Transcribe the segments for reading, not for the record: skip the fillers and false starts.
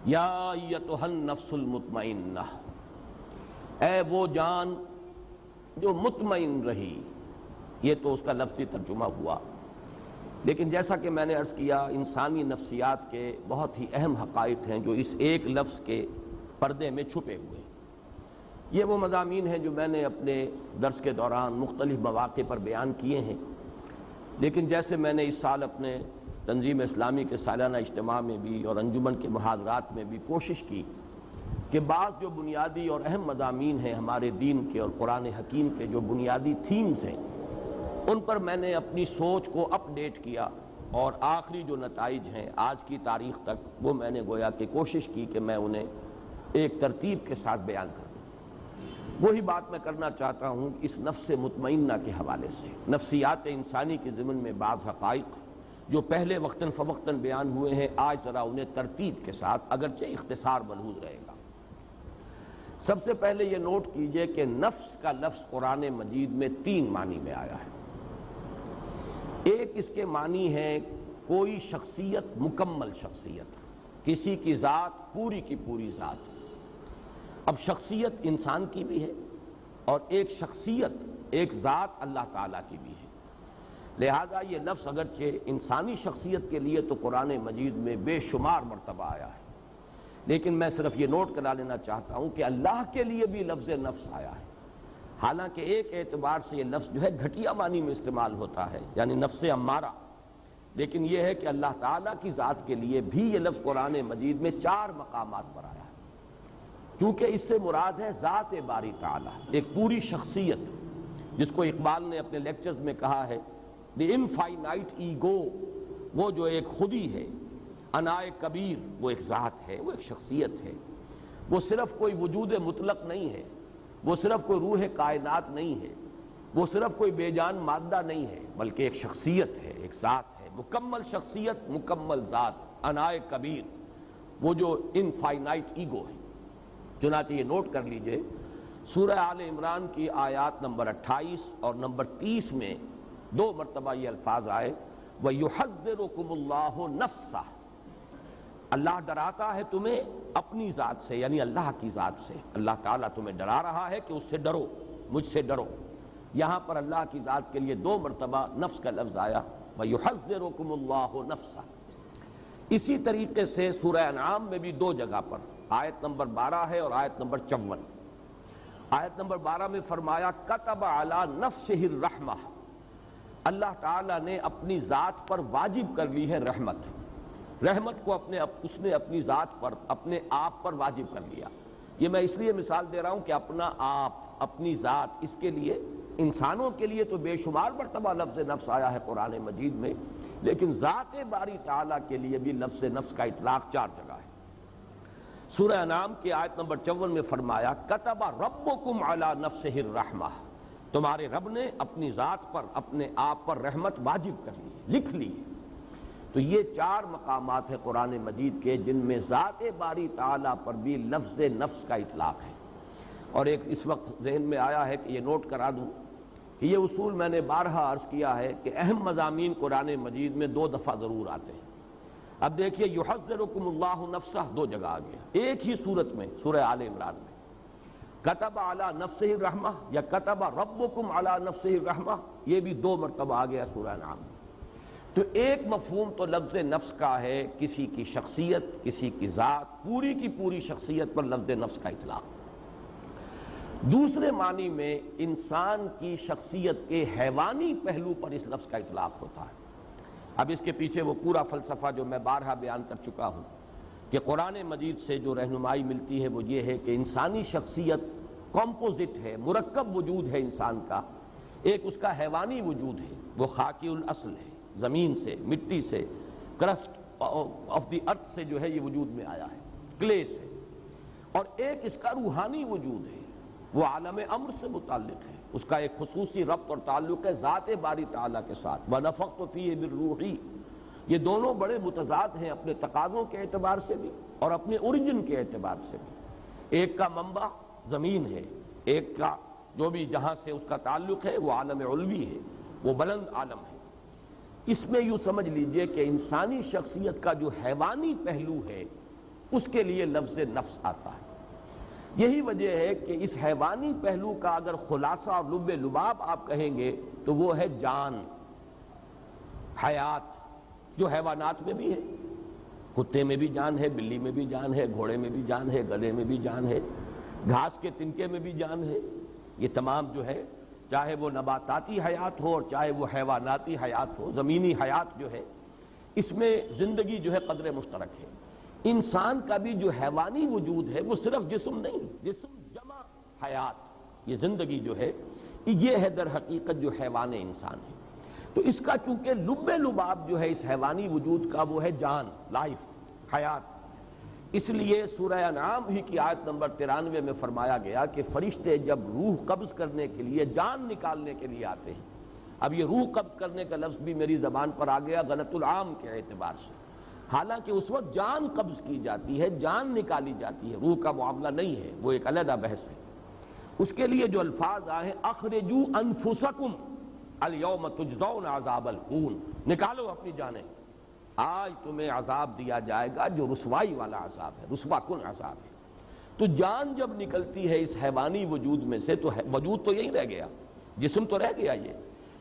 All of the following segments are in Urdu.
یا ایتھا النفس المطمئنہ، اے وہ جان جو مطمئن رہی. یہ تو اس کا لفظی ترجمہ ہوا، لیکن جیسا کہ میں نے عرض کیا انسانی نفسیات کے بہت ہی اہم حقائق ہیں جو اس ایک لفظ کے پردے میں چھپے ہوئے ہیں. یہ وہ مضامین ہیں جو میں نے اپنے درس کے دوران مختلف مواقع پر بیان کیے ہیں، لیکن جیسے میں نے اس سال اپنے تنظیم اسلامی کے سالانہ اجتماع میں بھی اور انجمن کے محاضرات میں بھی کوشش کی کہ بعض جو بنیادی اور اہم مضامین ہیں ہمارے دین کے اور قرآن حکیم کے جو بنیادی تھیمز ہیں ان پر میں نے اپنی سوچ کو اپ ڈیٹ کیا، اور آخری جو نتائج ہیں آج کی تاریخ تک وہ میں نے گویا کہ کوشش کی کہ میں انہیں ایک ترتیب کے ساتھ بیان کروں. وہی بات میں کرنا چاہتا ہوں اس نفس مطمئنہ کے حوالے سے. نفسیات انسانی کے ضمن میں بعض حقائق جو پہلے وقتاً فوقتاً بیان ہوئے ہیں آج ذرا انہیں ترتیب کے ساتھ اگرچہ اختصار ملحوظ رہے گا. سب سے پہلے یہ نوٹ کیجئے کہ نفس کا لفظ قرآن مجید میں 3 معنی میں آیا ہے. ایک اس کے معنی ہے کوئی شخصیت، مکمل شخصیت، کسی کی ذات پوری کی پوری ذات. اب شخصیت انسان کی بھی ہے اور ایک شخصیت، ایک ذات اللہ تعالیٰ کی بھی ہے. لہذا یہ لفظ اگرچہ انسانی شخصیت کے لیے تو قرآن مجید میں بے شمار مرتبہ آیا ہے، لیکن میں صرف یہ نوٹ کرا لینا چاہتا ہوں کہ اللہ کے لیے بھی لفظ نفس آیا ہے. حالانکہ ایک اعتبار سے یہ لفظ جو ہے گھٹیا معنی میں استعمال ہوتا ہے، یعنی نفس امارہ، لیکن یہ ہے کہ اللہ تعالیٰ کی ذات کے لیے بھی یہ لفظ قرآن مجید میں 4 مقامات پر آیا ہے. کیونکہ اس سے مراد ہے ذات باری تعالیٰ، ایک پوری شخصیت، جس کو اقبال نے اپنے لیکچرز میں کہا ہے دی انفائنائٹ ایگو، وہ جو ایک خودی ہے. انائے کبیر وہ ایک ذات ہے، وہ ایک شخصیت ہے. وہ صرف کوئی وجود مطلق نہیں ہے، وہ صرف کوئی روح کائنات نہیں ہے، وہ صرف کوئی بے جان مادہ نہیں ہے، بلکہ ایک شخصیت ہے، ایک ذات ہے، مکمل شخصیت، مکمل ذات. انائے کبیر وہ جو انفائنائٹ ایگو ہے. چنانچہ یہ نوٹ کر لیجئے سورہ آل عمران کی آیات نمبر 28 اور نمبر 30 میں 2 مرتبہ یہ الفاظ آئے وَيُحَذِّرُكُمُ اللَّهُ نَفْسَهُ، اللہ ڈراتا ہے تمہیں اپنی ذات سے، یعنی اللہ کی ذات سے. اللہ تعالیٰ تمہیں ڈرا رہا ہے کہ اس سے ڈرو، مجھ سے ڈرو. یہاں پر اللہ کی ذات کے لیے 2 مرتبہ نفس کا لفظ آیا وَيُحَذِّرُكُمُ اللَّهُ نَفْسَهُ. اسی طریقے سے سورہ انعام میں بھی 2 جگہ پر، آیت نمبر 12 ہے اور آیت نمبر 54. آیت نمبر 12 میں فرمایا کتب علی نفسہ الرحمہ، اللہ تعالیٰ نے اپنی ذات پر واجب کر لی ہے رحمت. رحمت کو اس نے اپنی ذات پر، اپنے آپ پر واجب کر لیا. یہ میں اس لیے مثال دے رہا ہوں کہ اپنا آپ، اپنی ذات، اس کے لیے انسانوں کے لیے تو بے شمار مرتبہ لفظ نفس آیا ہے قرآن مجید میں، لیکن ذات باری تعالیٰ کے لیے بھی لفظ نفس کا اطلاق 4 جگہ ہے. سورہ انعام کی آیت نمبر 54 میں فرمایا کتب ربکم علی نفسہ الرحمہ، تمہارے رب نے اپنی ذات پر، اپنے آپ پر رحمت واجب کر لی، لکھ لی. تو یہ 4 مقامات ہیں قرآن مجید کے جن میں ذات باری تعالیٰ پر بھی لفظ نفس کا اطلاق ہے. اور ایک اس وقت ذہن میں آیا ہے کہ یہ نوٹ کرا دوں کہ یہ اصول میں نے بارہا عرض کیا ہے کہ اہم مضامین قرآن مجید میں 2 دفعہ ضرور آتے ہیں. اب دیکھیے یحذرکم اللہ نفسہ 2 جگہ آ گیا ایک ہی صورت میں سورہ آل عمران میں. کتب علی نفسہ الرحمہ یا کتب ربکم علی نفسہ الرحمہ، یہ بھی 2 مرتبہ آ گیا سورہ انعام میں. تو ایک مفہوم تو لفظ نفس کا ہے کسی کی شخصیت، کسی کی ذات، پوری کی پوری شخصیت پر لفظ نفس کا اطلاق. دوسرے معنی میں انسان کی شخصیت کے حیوانی پہلو پر اس لفظ کا اطلاق ہوتا ہے. اب اس کے پیچھے وہ پورا فلسفہ جو میں بارہا بیان کر چکا ہوں کہ قرآن مجید سے جو رہنمائی ملتی ہے وہ یہ ہے کہ انسانی شخصیت کمپوزٹ ہے، مرکب وجود ہے انسان کا. ایک اس کا حیوانی وجود ہے، وہ خاکی الاصل ہے، زمین سے، مٹی سے، کرسٹ آف دی ارتھ سے جو ہے یہ وجود میں آیا ہے، کلے سے. اور ایک اس کا روحانی وجود ہے، وہ عالم امر سے متعلق ہے، اس کا ایک خصوصی ربط اور تعلق ہے ذات باری تعالیٰ کے ساتھ. وَنَفَخْتُ فِيهِ مِن رُوحِي، یہ دونوں بڑے متضاد ہیں اپنے تقاضوں کے اعتبار سے بھی اور اپنے اوریجن کے اعتبار سے بھی. ایک کا منبع زمین ہے، ایک کا جو بھی جہاں سے اس کا تعلق ہے وہ عالم علوی ہے، وہ بلند عالم ہے. اس میں یوں سمجھ لیجئے کہ انسانی شخصیت کا جو حیوانی پہلو ہے اس کے لیے لفظ نفس آتا ہے۔ یہی وجہ ہے کہ اس حیوانی پہلو کا اگر خلاصہ اور لب لباب آپ کہیں گے تو وہ ہے جان، حیات، جو حیوانات میں بھی ہے۔ کتے میں بھی جان ہے، بلی میں بھی جان ہے، گھوڑے میں بھی جان ہے، گدھے میں بھی جان ہے، گھاس کے تنکے میں بھی جان ہے۔ یہ تمام جو ہے، چاہے وہ نباتاتی حیات ہو اور چاہے وہ حیواناتی حیات ہو، زمینی حیات جو ہے، اس میں زندگی جو ہے قدر مشترک ہے۔ انسان کا بھی جو حیوانی وجود ہے وہ صرف جسم نہیں، جسم جمع حیات، یہ زندگی جو ہے یہ ہے در حقیقت جو حیوان انسان ہے۔ تو اس کا چونکہ لب لباب جو ہے اس حیوانی وجود کا وہ ہے جان، لائف، حیات، اس لیے سورہ انعام ہی کی آیت نمبر 93 میں فرمایا گیا کہ فرشتے جب روح قبض کرنے کے لیے، جان نکالنے کے لیے آتے ہیں۔ اب یہ روح قبض کرنے کا لفظ بھی میری زبان پر آ گیا غلط العام کے اعتبار سے، حالانکہ اس وقت جان قبض کی جاتی ہے، جان نکالی جاتی ہے، روح کا معاملہ نہیں ہے، وہ ایک علیحدہ بحث ہے۔ اس کے لیے جو الفاظ آئے ہیں اخرجوا انفسکم الیوم تجزون عذاب الہون، نکالو اپنی جانیں، آج تمہیں عذاب دیا جائے گا جو رسوائی والا عذاب ہے، رسوا کن عذاب ہے۔ تو جان جب نکلتی ہے اس حیوانی وجود میں سے تو وجود تو یہی رہ گیا، جسم تو رہ گیا یہ،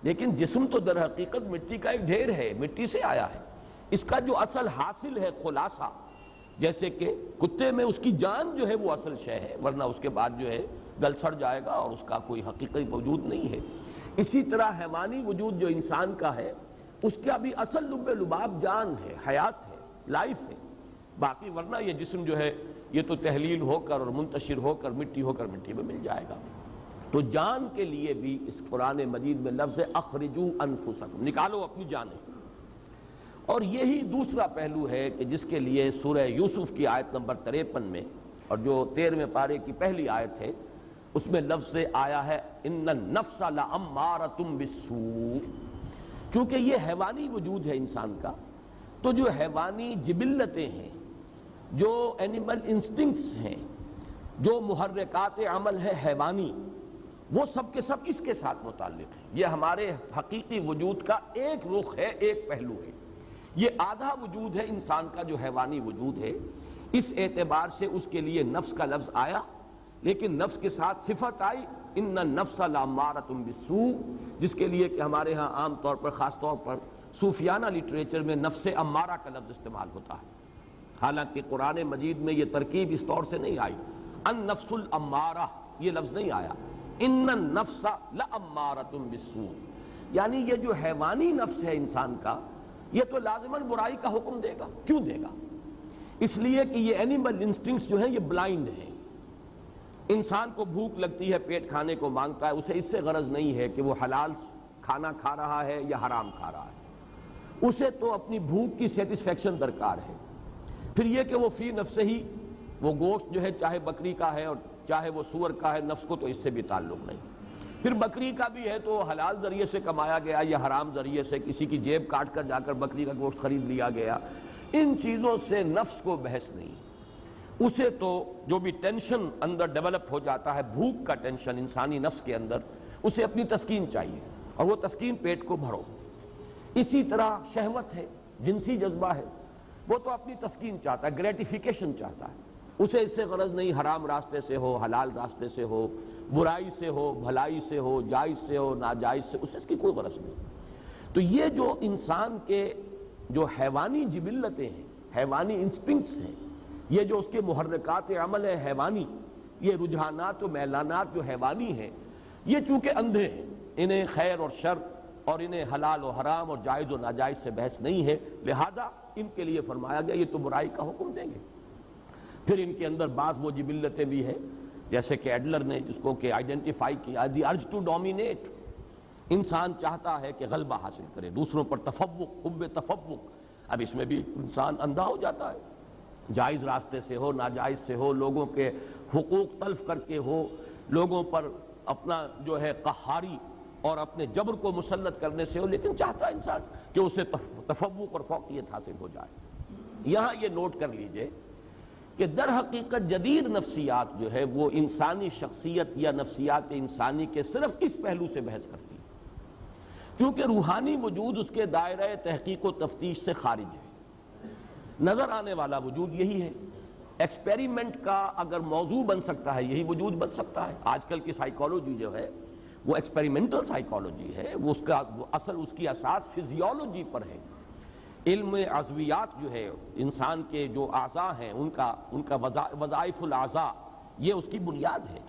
لیکن جسم تو در حقیقت مٹی کا ایک ڈھیر ہے، مٹی سے آیا ہے۔ اس کا جو اصل حاصل ہے خلاصہ، جیسے کہ کتے میں اس کی جان جو ہے وہ اصل شے ہے، ورنہ اس کے بعد جو ہے گل سڑ جائے گا اور اس کا کوئی حقیقی وجود نہیں ہے۔ اسی طرح حیوانی وجود جو انسان کا ہے اس کا بھی اصل لب لباب جان ہے، حیات ہے، لائف ہے، باقی ورنہ یہ جسم جو ہے یہ تو تحلیل ہو کر اور منتشر ہو کر مٹی میں مل جائے گا۔ تو جان کے لیے بھی اس قرآن مجید میں لفظ اخرجوا انفسکم، نکالو اپنی جانیں۔ اور یہی دوسرا پہلو ہے کہ جس کے لیے سورہ یوسف کی آیت نمبر 53 میں اور جو 13ویں پارے کی پہلی آیت ہے اس میں لفظ آیا ہے ان النفس لامارۃ بالسوء۔ چونکہ یہ حیوانی وجود ہے انسان کا، تو جو حیوانی جبلتیں ہیں، جو اینیمل انسٹنکٹس ہیں، جو محرکات عمل ہے حیوانی، وہ سب کے سب اس کے ساتھ متعلق ہیں۔ یہ ہمارے حقیقی وجود کا ایک رخ ہے، ایک پہلو ہے۔ یہ آدھا وجود ہے انسان کا جو حیوانی وجود ہے، اس اعتبار سے اس کے لیے نفس کا لفظ آیا، لیکن نفس کے ساتھ صفت آئی ان النفس لامارۃ بالسوء، جس کے لیے کہ ہمارے ہاں عام طور پر، خاص طور پر صوفیانہ لٹریچر میں نفس امارہ کا لفظ استعمال ہوتا ہے، حالانکہ قرآن مجید میں یہ ترکیب اس طور سے نہیں آئی، النفس الامارہ یہ لفظ نہیں آیا، ان النفس لامارۃ بالسوء، یعنی یہ جو حیوانی نفس ہے انسان کا یہ تو لازماً برائی کا حکم دے گا۔ کیوں دے گا؟ اس لیے کہ یہ اینیمل انسٹنکٹس جو ہیں یہ بلائنڈ ہیں۔ انسان کو بھوک لگتی ہے، پیٹ کھانے کو مانگتا ہے، اسے اس سے غرض نہیں ہے کہ وہ حلال کھانا کھا رہا ہے یا حرام کھا رہا ہے، اسے تو اپنی بھوک کی سیٹسفیکشن درکار ہے۔ پھر یہ کہ وہ فی نفسہ ہی وہ گوشت جو ہے چاہے بکری کا ہے اور چاہے وہ سور کا ہے، نفس کو تو اس سے بھی تعلق نہیں۔ پھر بکری کا بھی ہے تو حلال ذریعے سے کمایا گیا یا حرام ذریعے سے کسی کی جیب کاٹ کر جا کر بکری کا گوشت خرید لیا گیا، ان چیزوں سے نفس کو بحث نہیں۔ اسے تو جو بھی ٹینشن اندر ڈیولپ ہو جاتا ہے، بھوک کا ٹینشن انسانی نفس کے اندر، اسے اپنی تسکین چاہیے اور وہ تسکین پیٹ کو بھرو۔ اسی طرح شہوت ہے، جنسی جذبہ ہے، وہ تو اپنی تسکین چاہتا ہے، گریٹیفیکیشن چاہتا ہے، اسے اس سے غرض نہیں حرام راستے سے ہو، حلال راستے سے ہو، برائی سے ہو، بھلائی سے ہو، جائز سے ہو، ناجائز سے، اسے اس کی کوئی غرض نہیں۔ تو یہ جو انسان کے جو حیوانی جبلتیں ہیں، حیوانی انسٹنکٹس ہیں، یہ جو اس کے محرکات عمل ہے حیوانی، یہ رجحانات و میلانات جو حیوانی ہیں، یہ چونکہ اندھے ہیں، انہیں خیر اور شر اور انہیں حلال و حرام اور جائز و ناجائز سے بحث نہیں ہے، لہذا ان کے لیے فرمایا گیا یہ تو برائی کا حکم دیں گے۔ پھر ان کے اندر بعض وہ جبلتیں بھی ہیں، جیسے کہ ایڈلر نے جس کو کہ آئیڈینٹیفائی کیا، دی ارج ٹو ڈومینیٹ، انسان چاہتا ہے کہ غلبہ حاصل کرے، دوسروں پر تفوق، حب تفوق۔ اب اس میں بھی انسان اندھا ہو جاتا ہے، جائز راستے سے ہو، ناجائز سے ہو، لوگوں کے حقوق تلف کر کے ہو، لوگوں پر اپنا جو ہے قہاری اور اپنے جبر کو مسلط کرنے سے ہو، لیکن چاہتا ہے انسان کہ اسے تفوق اور فوقیت حاصل ہو جائے۔ یہاں یہ نوٹ کر لیجئے کہ در حقیقت جدید نفسیات جو ہے وہ انسانی شخصیت یا نفسیات انسانی کے صرف اس پہلو سے بحث کرتی ہے، کیونکہ روحانی وجود اس کے دائرہ تحقیق و تفتیش سے خارج ہے، نظر آنے والا وجود یہی ہے، ایکسپیریمنٹ کا اگر موضوع بن سکتا ہے یہی وجود بن سکتا ہے. آج کل کی سائیکالوجی جو ہے وہ ایکسپیریمنٹل سائیکالوجی ہے، وہ اس کی اساس فزیولوجی پر ہے. علم عضویات جو ہے، انسان کے جو اعضاء ہیں ان کا وظائف الاعضاء، یہ اس کی بنیاد ہے،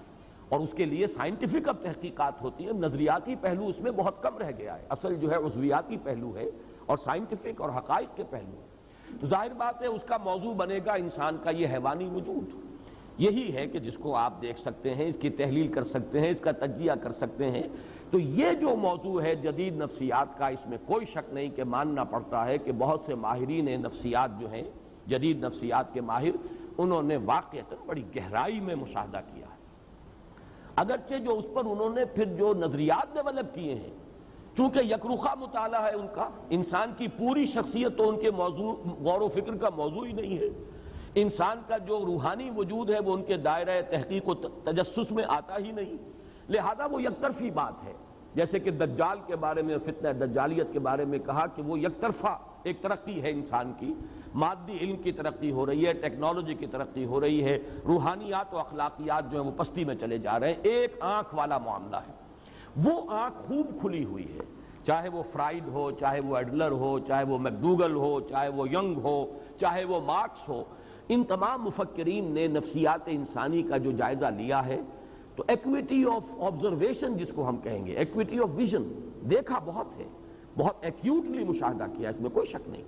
اور اس کے لیے سائنٹیفک اب تحقیقات ہوتی ہیں. نظریاتی پہلو اس میں بہت کم رہ گیا ہے، اصل جو ہے عضویاتی پہلو ہے اور سائنٹیفک اور حقائق کے پہلو ہیں. تو ظاہر بات ہے اس کا موضوع بنے گا انسان کا یہ حیوانی وجود. یہی ہے کہ جس کو آپ دیکھ سکتے ہیں، اس کی تحلیل کر سکتے ہیں، اس کا تجزیہ کر سکتے ہیں. تو یہ جو موضوع ہے جدید نفسیات کا، اس میں کوئی شک نہیں کہ ماننا پڑتا ہے کہ بہت سے ماہرین نفسیات جو ہیں، جدید نفسیات کے ماہر، انہوں نے واقعتاً بڑی گہرائی میں مشاہدہ کیا ہے. اگرچہ جو اس پر انہوں نے پھر جو نظریات ڈیولپ کیے ہیں، چونکہ یکرخا مطالعہ ہے ان کا، انسان کی پوری شخصیت تو ان کے موضوع غور و فکر کا موضوع ہی نہیں ہے. انسان کا جو روحانی وجود ہے وہ ان کے دائرہ تحقیق و تجسس میں آتا ہی نہیں، لہذا وہ یک طرفی بات ہے. جیسے کہ دجال کے بارے میں، فتنہ دجالیت کے بارے میں کہا کہ وہ یک طرفہ ایک ترقی ہے انسان کی. مادی علم کی ترقی ہو رہی ہے، ٹیکنالوجی کی ترقی ہو رہی ہے، روحانیات و اخلاقیات جو ہیں وہ پستی میں چلے جا رہے ہیں. ایک آنکھ والا معاملہ ہے، وہ آنکھ خوب کھلی ہوئی ہے. چاہے وہ فرائیڈ ہو، چاہے وہ ایڈلر ہو، چاہے وہ میکڈوگل ہو، چاہے وہ ینگ ہو، چاہے وہ مارکس ہو، ان تمام مفکرین نے نفسیات انسانی کا جو جائزہ لیا ہے تو ایکویٹی آف آبزرویشن جس کو ہم کہیں گے، ایکویٹی آف ویژن، دیکھا بہت ہے، بہت ایکیوٹلی مشاہدہ کیا، اس میں کوئی شک نہیں.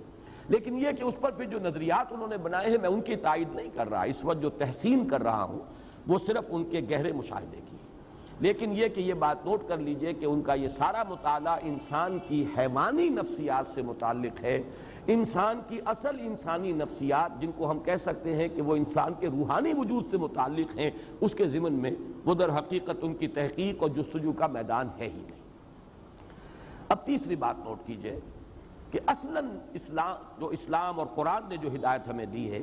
لیکن یہ کہ اس پر پھر جو نظریات انہوں نے بنائے ہیں میں ان کی تائید نہیں کر رہا. اس وقت جو تحسین کر رہا ہوں وہ صرف ان کے گہرے مشاہدے کی. لیکن یہ کہ یہ بات نوٹ کر لیجئے کہ ان کا یہ سارا مطالعہ انسان کی حیوانی نفسیات سے متعلق ہے. انسان کی اصل انسانی نفسیات جن کو ہم کہہ سکتے ہیں کہ وہ انسان کے روحانی وجود سے متعلق ہیں، اس کے ضمن میں وہ در حقیقت ان کی تحقیق اور جستجو کا میدان ہے ہی نہیں. اب تیسری بات نوٹ کیجئے کہ اصلاً اسلام اور قرآن نے جو ہدایت ہمیں دی ہے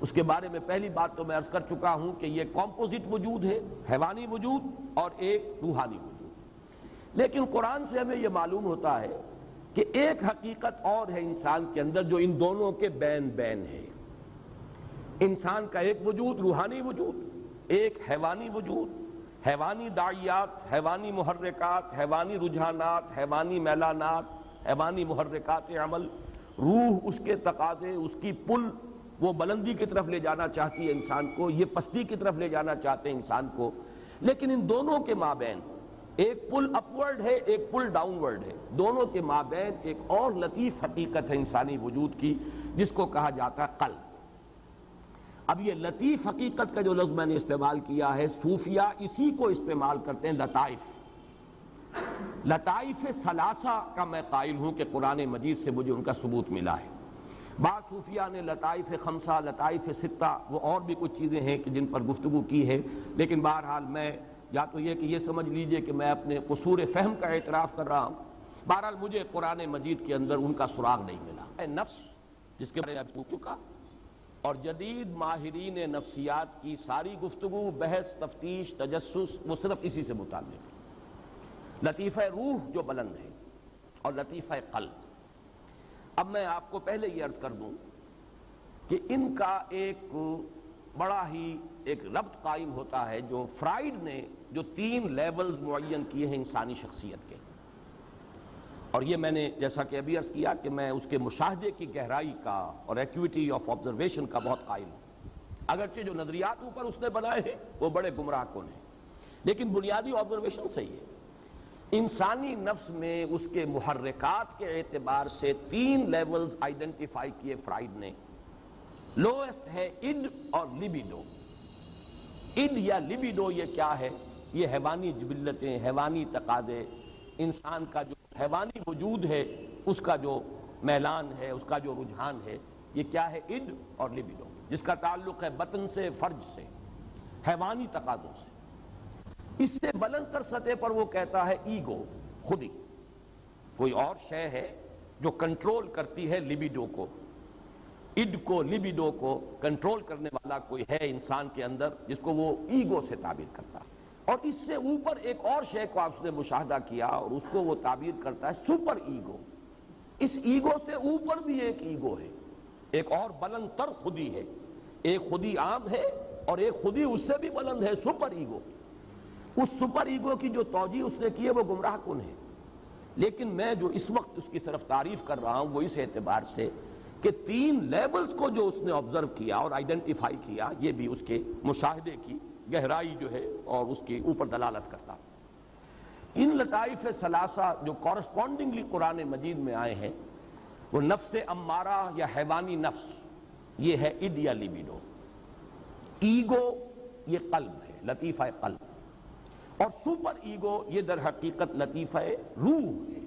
اس کے بارے میں پہلی بات تو میں عرض کر چکا ہوں کہ یہ کمپوزٹ وجود ہے، حیوانی وجود اور ایک روحانی وجود. لیکن قرآن سے ہمیں یہ معلوم ہوتا ہے کہ ایک حقیقت اور ہے انسان کے اندر جو ان دونوں کے بین بین ہے. انسان کا ایک وجود روحانی وجود، ایک حیوانی وجود، حیوانی داعیات، حیوانی محرکات، حیوانی رجحانات، حیوانی میلانات، حیوانی محرکات عمل. روح اس کے تقاضے، اس کی پل، وہ بلندی کی طرف لے جانا چاہتی ہے انسان کو، یہ پستی کی طرف لے جانا چاہتے ہیں انسان کو. لیکن ان دونوں کے مابین ایک پل اپورڈ ہے، ایک پل ڈاؤن ورڈ ہے. دونوں کے مابین ایک اور لطیف حقیقت ہے انسانی وجود کی جس کو کہا جاتا ہے قلب. اب یہ لطیف حقیقت کا جو لفظ میں نے استعمال کیا ہے، صوفیہ اسی کو استعمال کرتے ہیں، لطائف. لطائف ثلاثہ کا میں قائل ہوں کہ قرآن مجید سے مجھے ان کا ثبوت ملا ہے. بعض صوفیہ نے لطائف خمسہ، لطائف ستہ، وہ اور بھی کچھ چیزیں ہیں کہ جن پر گفتگو کی ہے. لیکن بہرحال میں یا تو یہ کہ یہ سمجھ لیجئے کہ میں اپنے قصور فہم کا اعتراف کر رہا ہوں. بہرحال مجھے قرآن مجید کے اندر ان کا سراغ نہیں ملا. نفس جس کے بارے میں پوچھ چکا، اور جدید ماہرین نفسیات کی ساری گفتگو، بحث، تفتیش، تجسس وہ صرف اسی سے متعلق ہے. لطیفہ روح جو بلند ہے اور لطیفہ قلب. اب میں آپ کو پہلے یہ عرض کر دوں کہ ان کا ایک بڑا ہی ایک ربط قائم ہوتا ہے جو فرائیڈ نے جو 3 لیولز معین کیے ہیں انسانی شخصیت کے. اور یہ میں نے جیسا کہ ابھی عرض کیا کہ میں اس کے مشاہدے کی گہرائی کا اور ایکویٹی آف آبزرویشن کا بہت قائل ہوں. اگرچہ جو نظریات اوپر اس نے بنائے ہیں وہ بڑے گمراہ کن ہیں، لیکن بنیادی آبزرویشن صحیح ہے. انسانی نفس میں اس کے محرکات کے اعتبار سے 3 لیولز آئیڈینٹیفائی کیے فرائیڈ نے. لوئسٹ ہے اڈ اور لیبیڈو. اڈ یا لیبیڈو یہ کیا ہے؟ یہ حیوانی جبلتیں، حیوانی تقاضے، انسان کا جو حیوانی وجود ہے اس کا جو میلان ہے، اس کا جو رجحان ہے، یہ کیا ہے؟ اڈ اور لیبیڈو، جس کا تعلق ہے بطن سے، فرج سے، حیوانی تقاضوں سے. اس سے بلند تر سطح پر وہ کہتا ہے ایگو، خودی. کوئی اور شے ہے جو کنٹرول کرتی ہے لیبیڈو کو، اڈ کو، لیبیڈو کو کنٹرول کرنے والا کوئی ہے انسان کے اندر جس کو وہ ایگو سے تعبیر کرتا ہے. اور اس سے اوپر ایک اور شے کو آپ نے مشاہدہ کیا اور اس کو وہ تعبیر کرتا ہے سپر ایگو. اس ایگو سے اوپر بھی ایک ایگو ہے، ایک اور بلند تر خودی ہے ایک خودی عام ہے اور ایک خودی اس سے بھی بلند ہے، سپر ایگو۔ اس سپر ایگو کی جو توجیہ اس نے کی ہے وہ گمراہ کن ہے۔ لیکن میں جو اس وقت اس کی طرف تعریف کر رہا ہوں وہ اس اعتبار سے کہ 3 لیولز کو جو اس نے آبزرو کیا اور آئیڈینٹیفائی کیا، یہ بھی اس کے مشاہدے کی گہرائی جو ہے اور اس کے اوپر دلالت کرتا۔ ان لطائف ثلاثہ جو کورسپونڈنگلی قرآن مجید میں آئے ہیں، وہ نفس امارہ یا حیوانی نفس، یہ ہے اِڈ یا لیبیڈو۔ ایگو یہ قلب ہے، لطیفہ قلب، اور سپر ایگو یہ در حقیقت لطیفہ روح ہے۔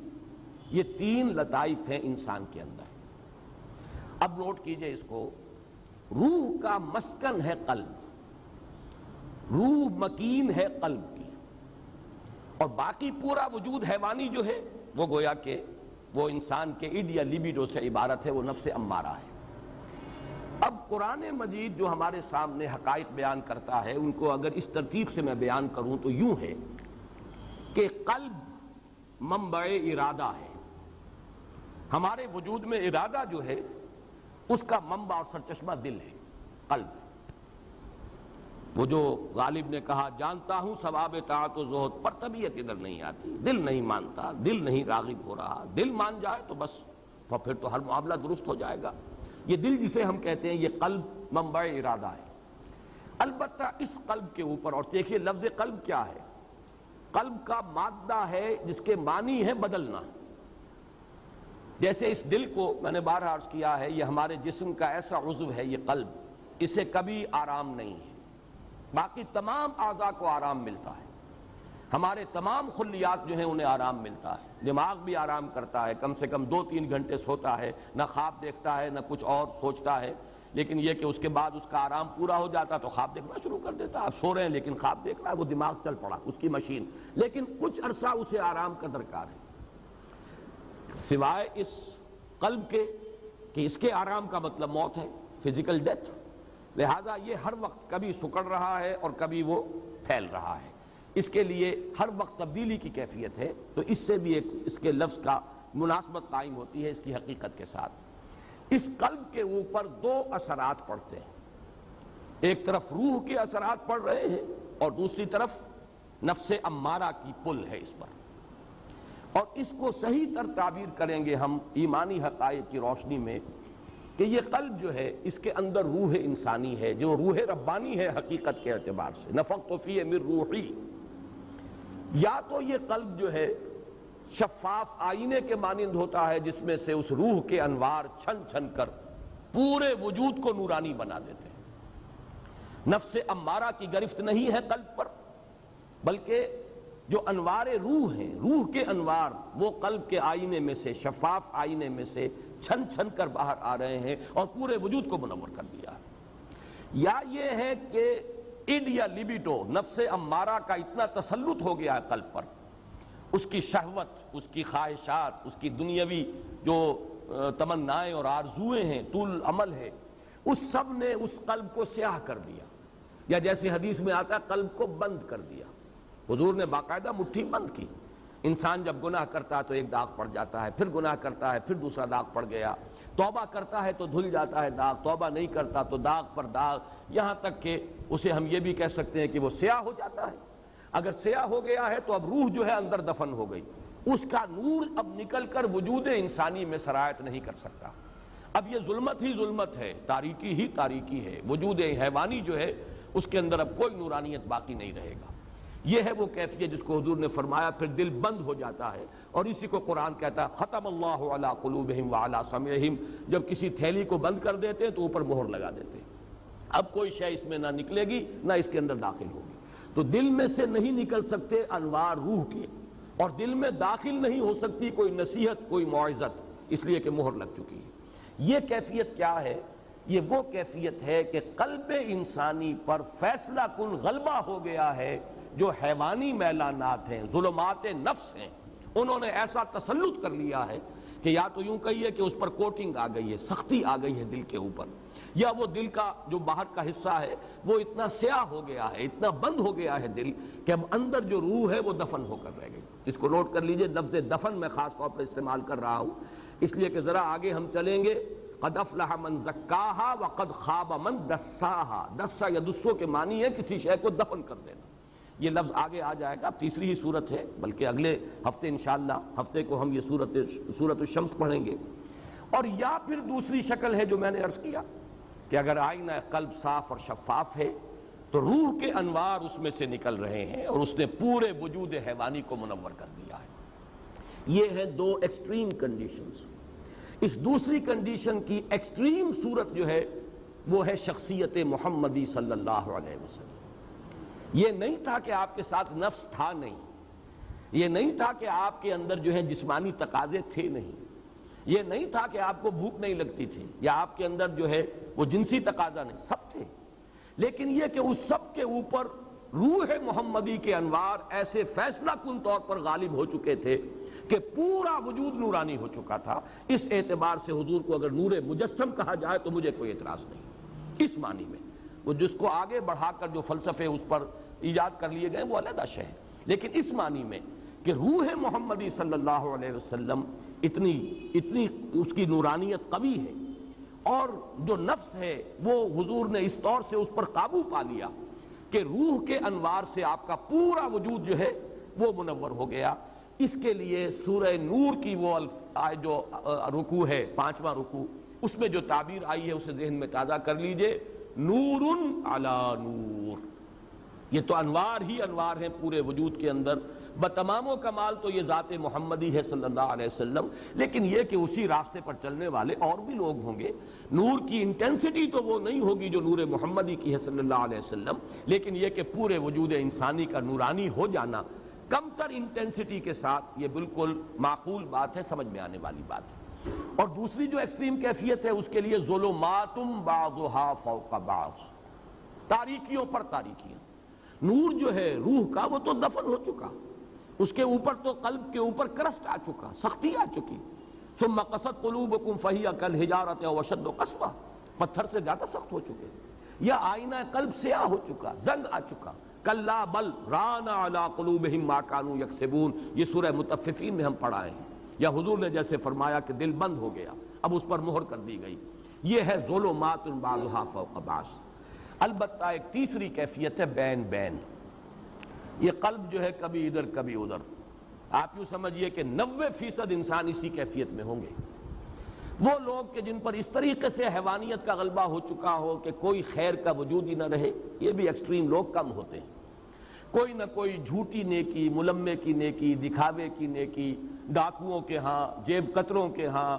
یہ 3 لطائف ہیں انسان کے اندر۔ اب نوٹ کیجئے اس کو، روح کا مسکن ہے قلب، روح مکین ہے قلب کی، اور باقی پورا وجود حیوانی جو ہے وہ گویا کہ وہ انسان کے اِڈ یا لیبیڈو سے عبارت ہے، وہ نفس امارہ ہے۔ اب قرآن مجید جو ہمارے سامنے حقائق بیان کرتا ہے، ان کو اگر اس ترتیب سے میں بیان کروں تو یوں ہے کہ قلب منبع ارادہ ہے۔ ہمارے وجود میں ارادہ جو ہے اس کا منبع اور سرچشمہ دل ہے، قلب۔ وہ جو غالب نے کہا جانتا ہوں ثواب طاعت و زہد پر طبیعت ادھر نہیں آتی، دل نہیں مانتا، دل نہیں راغب ہو رہا، دل مان جائے تو بس پھر تو ہر معاملہ درست ہو جائے گا۔ یہ دل جسے ہم کہتے ہیں یہ قلب منبع ارادہ ہے۔ البتہ اس قلب کے اوپر، اور دیکھیے لفظ قلب کیا ہے، قلب کا مادہ ہے جس کے معنی ہے بدلنا۔ جیسے اس دل کو میں نے بار عرض کیا ہے، یہ ہمارے جسم کا ایسا عضو ہے، یہ قلب، اسے کبھی آرام نہیں ہے، باقی تمام اعضاء کو آرام ملتا ہے، ہمارے تمام خلیات جو ہیں انہیں آرام ملتا ہے، دماغ بھی آرام کرتا ہے، کم سے کم 2-3 گھنٹے سوتا ہے، نہ خواب دیکھتا ہے نہ کچھ اور سوچتا ہے، لیکن یہ کہ اس کے بعد اس کا آرام پورا ہو جاتا تو خواب دیکھنا شروع کر دیتا۔ آپ سو رہے ہیں لیکن خواب دیکھ رہا ہے، وہ دماغ چل پڑا اس کی مشین، لیکن کچھ عرصہ اسے آرام کا درکار ہے، سوائے اس قلب کے کہ اس کے آرام کا مطلب موت ہے، فزیکل ڈیتھ۔ لہذا یہ ہر وقت کبھی سکڑ رہا ہے اور کبھی وہ پھیل رہا ہے، اس کے لیے ہر وقت تبدیلی کی کیفیت ہے، تو اس سے بھی ایک اس کے لفظ کا مناسبت قائم ہوتی ہے اس کی حقیقت کے ساتھ۔ اس قلب کے اوپر 2 اثرات پڑتے ہیں، ایک طرف روح کے اثرات پڑ رہے ہیں اور دوسری طرف نفس امارہ کی پل ہے اس پر، اور اس کو صحیح تر تعبیر کریں گے ہم ایمانی حقائق کی روشنی میں کہ یہ قلب جو ہے اس کے اندر روح انسانی ہے، جو روح ربانی ہے حقیقت کے اعتبار سے، نفخت فیہ من روحی۔ یا تو یہ قلب جو ہے شفاف آئینے کے مانند ہوتا ہے جس میں سے اس روح کے انوار چھن چھن کر پورے وجود کو نورانی بنا دیتے ہیں۔ نفس امارہ کی گرفت نہیں ہے قلب پر، بلکہ جو انوار روح ہیں، روح کے انوار وہ قلب کے آئینے میں سے، شفاف آئینے میں سے چھن چھن کر باہر آ رہے ہیں اور پورے وجود کو منور کر دیا ہے۔ یا یہ ہے کہ اِڈ یا لیبیڈو، نفس امارہ کا اتنا تسلط ہو گیا ہے قلب پر، اس کی شہوت، اس کی خواہشات، اس کی دنیاوی جو تمنائیں اور آرزوئیں ہیں، طول عمل ہے، اس سب نے اس قلب کو سیاہ کر دیا، یا جیسے حدیث میں آتا ہے قلب کو بند کر دیا۔ حضور نے باقاعدہ مٹھی بند کی۔ انسان جب گناہ کرتا ہے تو ایک داغ پڑ جاتا ہے، پھر گناہ کرتا ہے پھر دوسرا داغ پڑ گیا، توبہ کرتا ہے تو دھل جاتا ہے داغ، توبہ نہیں کرتا تو داغ پر داغ، یہاں تک کہ اسے ہم یہ بھی کہہ سکتے ہیں کہ وہ سیاہ ہو جاتا ہے۔ اگر سیاہ ہو گیا ہے تو اب روح جو ہے اندر دفن ہو گئی، اس کا نور اب نکل کر وجود انسانی میں سرایت نہیں کر سکتا۔ اب یہ ظلمت ہی ظلمت ہے، تاریکی ہی تاریکی ہے، وجود حیوانی جو ہے اس کے اندر اب کوئی نورانیت باقی نہیں رہے گا۔ یہ ہے وہ کیفیت جس کو حضور نے فرمایا پھر دل بند ہو جاتا ہے، اور اسی کو قرآن کہتا ہے ختم اللہ علی قلوبہم وعلی سمعہم، جب کسی تھیلی کو بند کر دیتے ہیں تو اوپر مہر لگا دیتے ہیں، اب کوئی شے اس میں نہ نکلے گی نہ اس کے اندر داخل ہوگی۔ تو دل میں سے نہیں نکل سکتے انوار روح کے، اور دل میں داخل نہیں ہو سکتی کوئی نصیحت، کوئی موعظت، اس لیے کہ مہر لگ چکی ہے۔ یہ کیفیت کیا ہے؟ یہ وہ کیفیت ہے کہ قلب انسانی پر فیصلہ کن غلبہ ہو گیا ہے، جو حیوانی میلانات ہیں، ظلمات نفس ہیں، انہوں نے ایسا تسلط کر لیا ہے کہ یا تو یوں کہیے کہ اس پر کوٹنگ آ گئی ہے، سختی آ گئی ہے دل کے اوپر، یا وہ دل کا جو باہر کا حصہ ہے وہ اتنا سیاہ ہو گیا ہے، اتنا بند ہو گیا ہے دل کہ اب اندر جو روح ہے وہ دفن ہو کر رہ گئی۔ اس کو نوٹ کر لیجئے، لفظ دفن میں خاص طور پر استعمال کر رہا ہوں اس لیے کہ ذرا آگے ہم چلیں گے قد افلح من زکاہا وقد خاب من دساہا. دسا یا دسو کے معنی ہے کسی شے کو دفن کر دینا. یہ لفظ آگے آ جائے گا. اب تیسری ہی صورت ہے، بلکہ اگلے ہفتے انشاءاللہ ہفتے کو ہم یہ سورۃ الشمس پڑھیں گے. اور یا پھر دوسری شکل ہے جو میں نے عرض کیا کہ اگر آئینہ قلب صاف اور شفاف ہے تو روح کے انوار اس میں سے نکل رہے ہیں اور اس نے پورے وجود حیوانی کو منور کر دیا ہے. یہ ہیں دو ایکسٹریم کنڈیشنز. اس دوسری کنڈیشن کی ایکسٹریم صورت جو ہے وہ ہے شخصیت محمدی صلی اللہ علیہ وسلم. یہ نہیں تھا کہ آپ کے ساتھ نفس تھا نہیں، یہ نہیں تھا کہ آپ کے اندر جو ہے جسمانی تقاضے تھے نہیں، یہ نہیں تھا کہ آپ کو بھوک نہیں لگتی تھی یا آپ کے اندر جو ہے وہ جنسی تقاضا نہیں، سب تھے. لیکن یہ کہ اس سب کے اوپر روح محمدی کے انوار ایسے فیصلہ کن طور پر غالب ہو چکے تھے کہ پورا وجود نورانی ہو چکا تھا. اس اعتبار سے حضور کو اگر نور مجسم کہا جائے تو مجھے کوئی اعتراض نہیں. اس معنی میں وہ جس کو آگے بڑھا کر جو فلسفے اس پر ایجاد کر لیے گئے وہ علیحدہ شے ہے، لیکن اس معنی میں کہ روح محمدی صلی اللہ علیہ وسلم اتنی اس کی نورانیت قوی ہے اور جو نفس ہے وہ حضور نے اس طور سے اس پر قابو پا لیا کہ روح کے انوار سے آپ کا پورا وجود جو ہے وہ منور ہو گیا. اس کے لیے سورہ نور کی وہ جو رکوع ہے 5واں رکوع، اس میں جو تعبیر آئی ہے اسے ذہن میں تازہ کر لیجئے. نور علی نور، یہ تو انوار ہی انوار ہیں پورے وجود کے اندر. بتمام و کمال تو یہ ذات محمدی ہے صلی اللہ علیہ وسلم، لیکن یہ کہ اسی راستے پر چلنے والے اور بھی لوگ ہوں گے. نور کی انٹینسٹی تو وہ نہیں ہوگی جو نور محمدی کی ہے صلی اللہ علیہ وسلم، لیکن یہ کہ پورے وجود انسانی کا نورانی ہو جانا کم تر انٹینسٹی کے ساتھ، یہ بالکل معقول بات ہے، سمجھ میں آنے والی بات ہے. اور دوسری جو ایکسٹریم کیفیت ہے اس کے لیے ظلمات بعضها فوق بعض، تاریکیوں پر تاریکیاں. نور جو ہے روح کا وہ تو دفن ہو چکا، اس کے اوپر تو قلب کے اوپر کرسٹ آ چکا، سختی آ چکی. ثم قست قلوبکم فہی کالحجارۃ او اشد قسوہ، پتھر سے زیادہ سخت ہو چکے. یا آئینہ قلب سیاہ ہو چکا، زنگ آ چکا. کلا بل ران علی قلوبہم ما کانوا یکسبون، یہ سورہ مطففین میں ہم پڑھائے ہیں. یا حضور نے جیسے فرمایا کہ دل بند ہو گیا، اب اس پر مہر کر دی گئی. یہ ہے ظلمات بعضها فوق بعض. البتہ ایک تیسری کیفیت ہے بین بین. یہ قلب جو ہے کبھی ادھر کبھی ادھر. آپ یوں سمجھیے کہ 90% انسان اسی کیفیت میں ہوں گے. وہ لوگ کہ جن پر اس طریقے سے حیوانیت کا غلبہ ہو چکا ہو کہ کوئی خیر کا وجود ہی نہ رہے، یہ بھی ایکسٹریم لوگ کم ہوتے ہیں. کوئی نہ کوئی جھوٹی نیکی، ملمے کی نیکی، دکھاوے کی نیکی، ڈاکوؤں کے ہاں، جیب کتروں کے ہاں،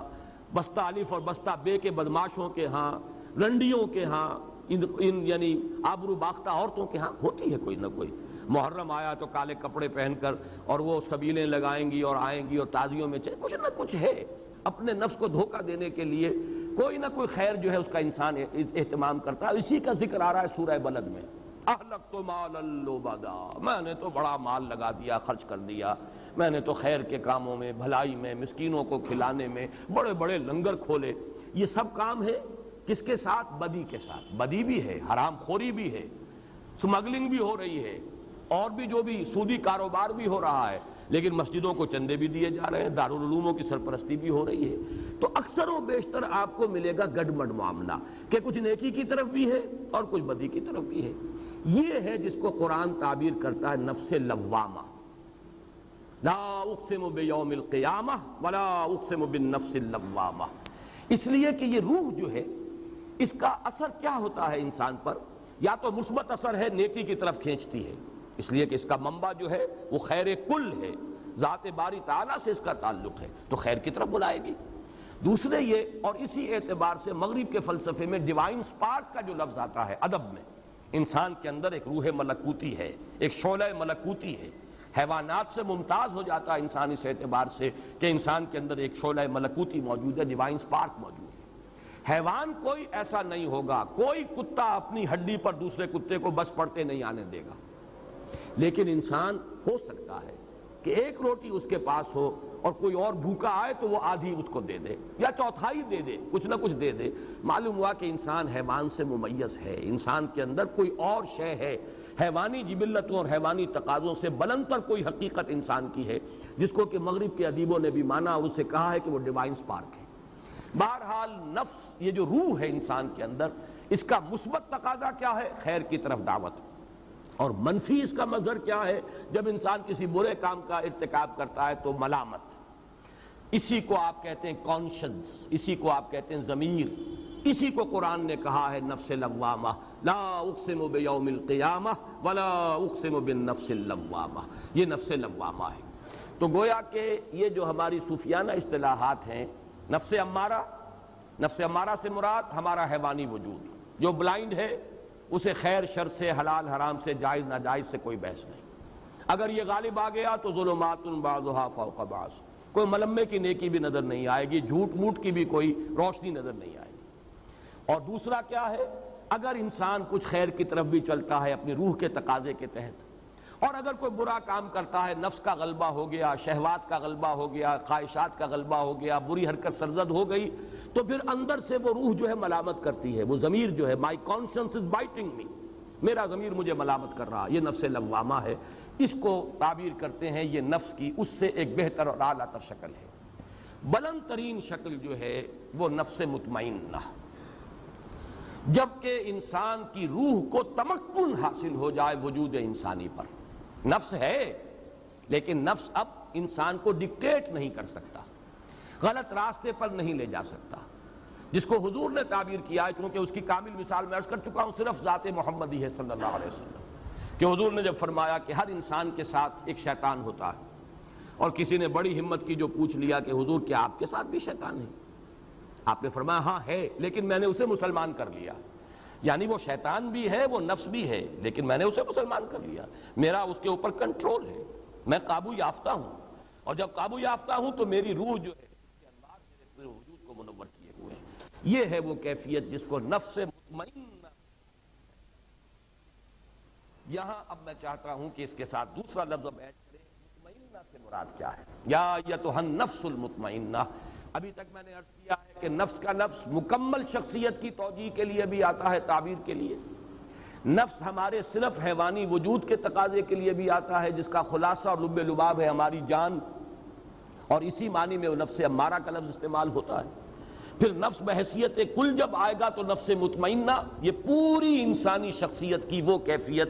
بستہ الف اور بستہ بے کے بدماشوں کے ہاں، رنڈیوں کے ہاں، یعنی آبرو باختہ عورتوں کے ہاں ہوتی ہے کوئی نہ کوئی. محرم آیا تو کالے کپڑے پہن کر اور وہ سبیلیں لگائیں گی اور آئیں گی اور تازیوں میں کچھ نہ کچھ ہے اپنے نفس کو دھوکہ دینے کے لیے. کوئی نہ کوئی خیر جو ہے اس کا انسان اہتمام کرتا ہے. اسی کا ذکر آ رہا ہے سورہ بلد میں. اہلکت مالا لبدا، میں نے تو بڑا مال لگا دیا، خرچ کر دیا. میں نے تو خیر کے کاموں میں، بھلائی میں، مسکینوں کو کھلانے میں بڑے بڑے لنگر کھولے. یہ سب کام ہے کس کے ساتھ؟ بدی کے ساتھ. بدی بھی ہے، حرام خوری بھی ہے، سمگلنگ بھی ہو رہی ہے، اور بھی جو بھی سودی کاروبار بھی ہو رہا ہے، لیکن مسجدوں کو چندے بھی دیے جا رہے ہیں، دارالعلوموں کی سرپرستی بھی ہو رہی ہے. تو اکثر و بیشتر آپ کو ملے گا گڈمڈ معاملہ کہ کچھ نیکی کی طرف بھی ہے اور کچھ بدی کی طرف بھی ہے. یہ ہے جس کو قرآن تعبیر کرتا ہے نفس لوامہ. لا اقسم بیوم القیامہ ولا اقسم بالنفس اللوامہ. اس لیے کہ یہ روح جو ہے اس کا اثر کیا ہوتا ہے انسان پر؟ یا تو مثبت اثر ہے، نیکی کی طرف کھینچتی ہے، اس لیے کہ اس کا منبع جو ہے وہ خیر کل ہے، ذات باری تعالیٰ سے اس کا تعلق ہے تو خیر کی طرف بلائے گی. دوسرے یہ، اور اسی اعتبار سے مغرب کے فلسفے میں ڈیوائن سپارک کا جو لفظ آتا ہے ادب میں، انسان کے اندر ایک روح ملکوتی ہے، ایک شعلہ ملکوتی ہے. حیوانات سے ممتاز ہو جاتا ہے انسان اس اعتبار سے کہ انسان کے اندر ایک شعلہ ملکوتی موجود ہے، ڈیوائن سپارک موجود ہے. حیوان کوئی ایسا نہیں ہوگا، کوئی کتا اپنی ہڈی پر دوسرے کتے کو بس پڑتے نہیں آنے دے گا. لیکن انسان ہو سکتا ہے کہ ایک روٹی اس کے پاس ہو اور کوئی اور بھوکا آئے تو وہ آدھی اس کو دے دے یا چوتھائی دے دے، کچھ نہ کچھ دے دے. معلوم ہوا کہ انسان حیوان سے ممیز ہے، انسان کے اندر کوئی اور شے ہے، حیوانی جبلتوں اور حیوانی تقاضوں سے بلند تر کوئی حقیقت انسان کی ہے، جس کو کہ مغرب کے ادیبوں نے بھی مانا، اسے کہا ہے کہ وہ ڈیوائن سپارک ہے. بہرحال نفس یہ جو روح ہے انسان کے اندر، اس کا مثبت تقاضا کیا ہے؟ خیر کی طرف دعوت، اور منفی اس کا مظہر کیا ہے؟ جب انسان کسی برے کام کا ارتکاب کرتا ہے تو ملامت، اسی کو آپ کہتے ہیں کانشنس، اسی کو آپ کہتے ہیں ضمیر، اسی کو قرآن نے کہا ہے نفس لوامہ، لا اقسم بیوم القیامہ ولا اقسم بالنفس اللوامہ، یہ نفس لوامہ ہے۔ تو گویا کہ یہ جو ہماری صوفیانہ اصطلاحات ہیں، نفس امارہ سے مراد ہمارا حیوانی وجود، جو بلائنڈ ہے اسے خیر شر سے، حلال حرام سے، جائز ناجائز سے کوئی بحث نہیں۔ اگر یہ غالب آ گیا تو ظلمات بعضها فوق بعض، کوئی ملمے کی نیکی بھی نظر نہیں آئے گی، جھوٹ موٹ کی بھی کوئی روشنی نظر نہیں آئے گی۔ اور دوسرا کیا ہے؟ اگر انسان کچھ خیر کی طرف بھی چلتا ہے اپنی روح کے تقاضے کے تحت، اور اگر کوئی برا کام کرتا ہے، نفس کا غلبہ ہو گیا، شہوات کا غلبہ ہو گیا، خواہشات کا غلبہ ہو گیا، بری حرکت سرزد ہو گئی، تو پھر اندر سے وہ روح جو ہے ملامت کرتی ہے، وہ ضمیر جو ہے مائی کانشنس از بائٹنگ می، میرا ضمیر مجھے ملامت کر رہا، یہ نفس لوامہ ہے۔ اس کو تعبیر کرتے ہیں یہ نفس کی اس سے ایک بہتر اور اعلیٰ تر شکل ہے۔ بلند ترین شکل جو ہے وہ نفس مطمئنہ، جبکہ انسان کی روح کو تمکن حاصل ہو جائے وجود انسانی پر۔ نفس ہے لیکن نفس اب انسان کو ڈکٹیٹ نہیں کر سکتا، غلط راستے پر نہیں لے جا سکتا، جس کو حضور نے تعبیر کیا ہے، چونکہ اس کی کامل مثال میں عرض کر چکا ہوں، صرف ذات محمدی ہے صلی اللہ علیہ وسلم، کہ حضور نے جب فرمایا کہ ہر انسان کے ساتھ ایک شیطان ہوتا ہے، اور کسی نے بڑی ہمت کی جو پوچھ لیا کہ حضور کیا آپ کے ساتھ بھی شیطان ہے؟ آپ نے فرمایا ہاں ہے، لیکن میں نے اسے مسلمان کر لیا، یعنی وہ شیطان بھی ہے، وہ نفس بھی ہے، لیکن میں نے اسے مسلمان کر لیا، میرا اس کے اوپر کنٹرول ہے، میں قابو یافتہ ہوں، اور جب قابو یافتہ ہوں تو میری روح جو ہے اس کے انوار میرے پورے وجود کو منور کیے ہوئے ہیں۔ یہ ہے وہ کیفیت جس کو نفس مطمئنہ۔ یہاں اب میں چاہتا ہوں کہ اس کے ساتھ دوسرا لفظ اب ایڈ کریں، مطمئنہ سے مراد کیا ہے؟ یا ایتھا النفس المطمئنہ۔ ابھی تک میں نے عرض کیا ہے کہ نفس کا لفظ مکمل شخصیت کی توجیہ کے لیے بھی آتا ہے، تعبیر کے لیے۔ نفس ہمارے صرف حیوانی وجود کے تقاضے کے لیے بھی آتا ہے، جس کا خلاصہ اور لب لباب ہے ہماری جان، اور اسی معنی میں وہ نفس امارہ کا لفظ استعمال ہوتا ہے۔ پھر نفس بحیثیت کل جب آئے گا تو نفس مطمئنہ، یہ پوری انسانی شخصیت کی وہ کیفیت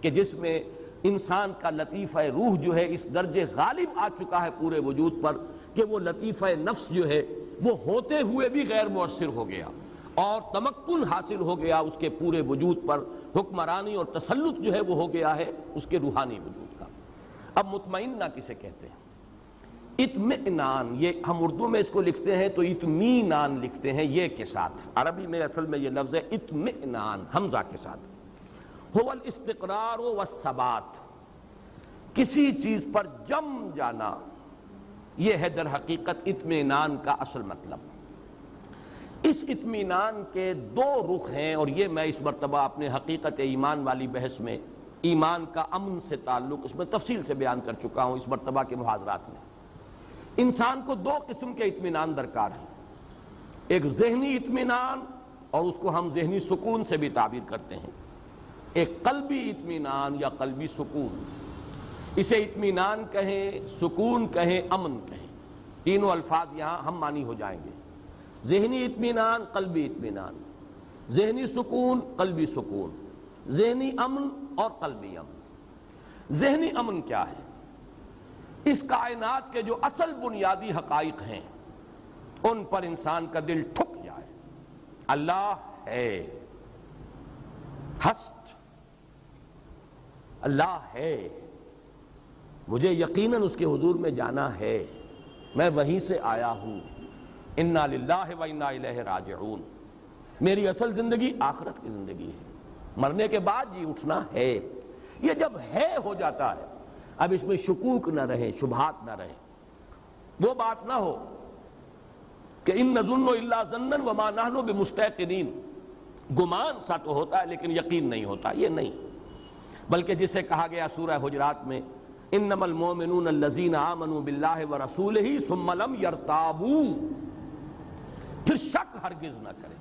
کہ جس میں انسان کا لطیفہ روح جو ہے اس درجے غالب آ چکا ہے پورے وجود پر کہ وہ لطیفہ نفس جو ہے وہ ہوتے ہوئے بھی غیر مؤثر ہو گیا، اور تمکن حاصل ہو گیا اس کے پورے وجود پر، حکمرانی اور تسلط جو ہے وہ ہو گیا ہے اس کے روحانی وجود کا۔ اب مطمئنہ کسے کہتے ہیں؟ اطمئنان، یہ ہم اردو میں اس کو لکھتے ہیں تو اطمینان لکھتے ہیں یہ کے ساتھ، عربی میں اصل میں یہ لفظ ہے اطمئنان حمزہ کے ساتھ۔ هو الاستقرار والثبات، کسی چیز پر جم جانا، یہ ہے در حقیقت اطمینان کا اصل مطلب۔ اس اطمینان کے دو رخ ہیں، اور یہ میں اس مرتبہ اپنے حقیقت ایمان والی بحث میں ایمان کا امن سے تعلق اس میں تفصیل سے بیان کر چکا ہوں اس مرتبہ کے محاضرات میں۔ انسان کو دو قسم کے اطمینان درکار ہیں، ایک ذہنی اطمینان، اور اس کو ہم ذہنی سکون سے بھی تعبیر کرتے ہیں، ایک قلبی اطمینان یا قلبی سکون، اسے اطمینان کہیں، سکون کہیں، امن کہیں، تینوں الفاظ یہاں ہم معنی ہو جائیں گے۔ ذہنی اطمینان، قلبی اطمینان، ذہنی سکون، قلبی سکون، ذہنی امن اور قلبی امن۔ ذہنی امن کیا ہے؟ اس کائنات کے جو اصل بنیادی حقائق ہیں ان پر انسان کا دل ٹھک جائے، اللہ ہے، ہست اللہ ہے، مجھے یقیناً اس کے حضور میں جانا ہے، میں وہیں سے آیا ہوں، انا للہ و انا الیہ راجعون، میری اصل زندگی آخرت کی زندگی ہے، مرنے کے بعد جی اٹھنا ہے۔ یہ جب ہے ہو جاتا ہے، اب اس میں شکوک نہ رہے، شبہات نہ رہے، وہ بات نہ ہو کہ ان نظن الا ظنا وما نحن بمستيقنين، گمان سا تو ہوتا ہے لیکن یقین نہیں ہوتا، یہ نہیں، بلکہ جسے کہا گیا سورہ حجرات میں انما المؤمنون الذين آمنوا بالله ورسوله ثم لم يرتابوا، پھر شک ہرگز نہ کرے۔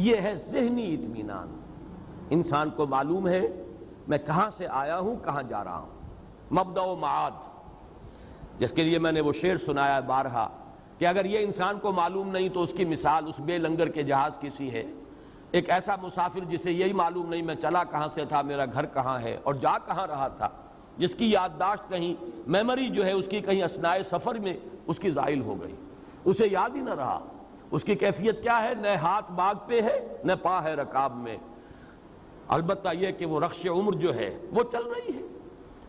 یہ ہے ذہنی اطمینان، انسان کو معلوم ہے میں کہاں سے آیا ہوں، کہاں جا رہا ہوں، مبدأ و معاد، جس کے لیے میں نے وہ شعر سنایا بارہا کہ اگر یہ انسان کو معلوم نہیں تو اس کی مثال اس بے لنگر کے جہاز کی سی ہے۔ ایک ایسا مسافر جسے یہی معلوم نہیں میں چلا کہاں سے تھا، میرا گھر کہاں ہے اور جا کہاں رہا تھا، جس کی یادداشت کہیں میموری جو ہے اس کی کہیں اثناء سفر میں اس کی زائل ہو گئی، اسے یاد ہی نہ رہا۔ اس کی کیفیت کیا ہے؟ نہ ہاتھ باغ پہ ہے نہ پا ہے رکاب میں۔ البتہ یہ کہ وہ رخش عمر جو ہے وہ چل رہی ہے،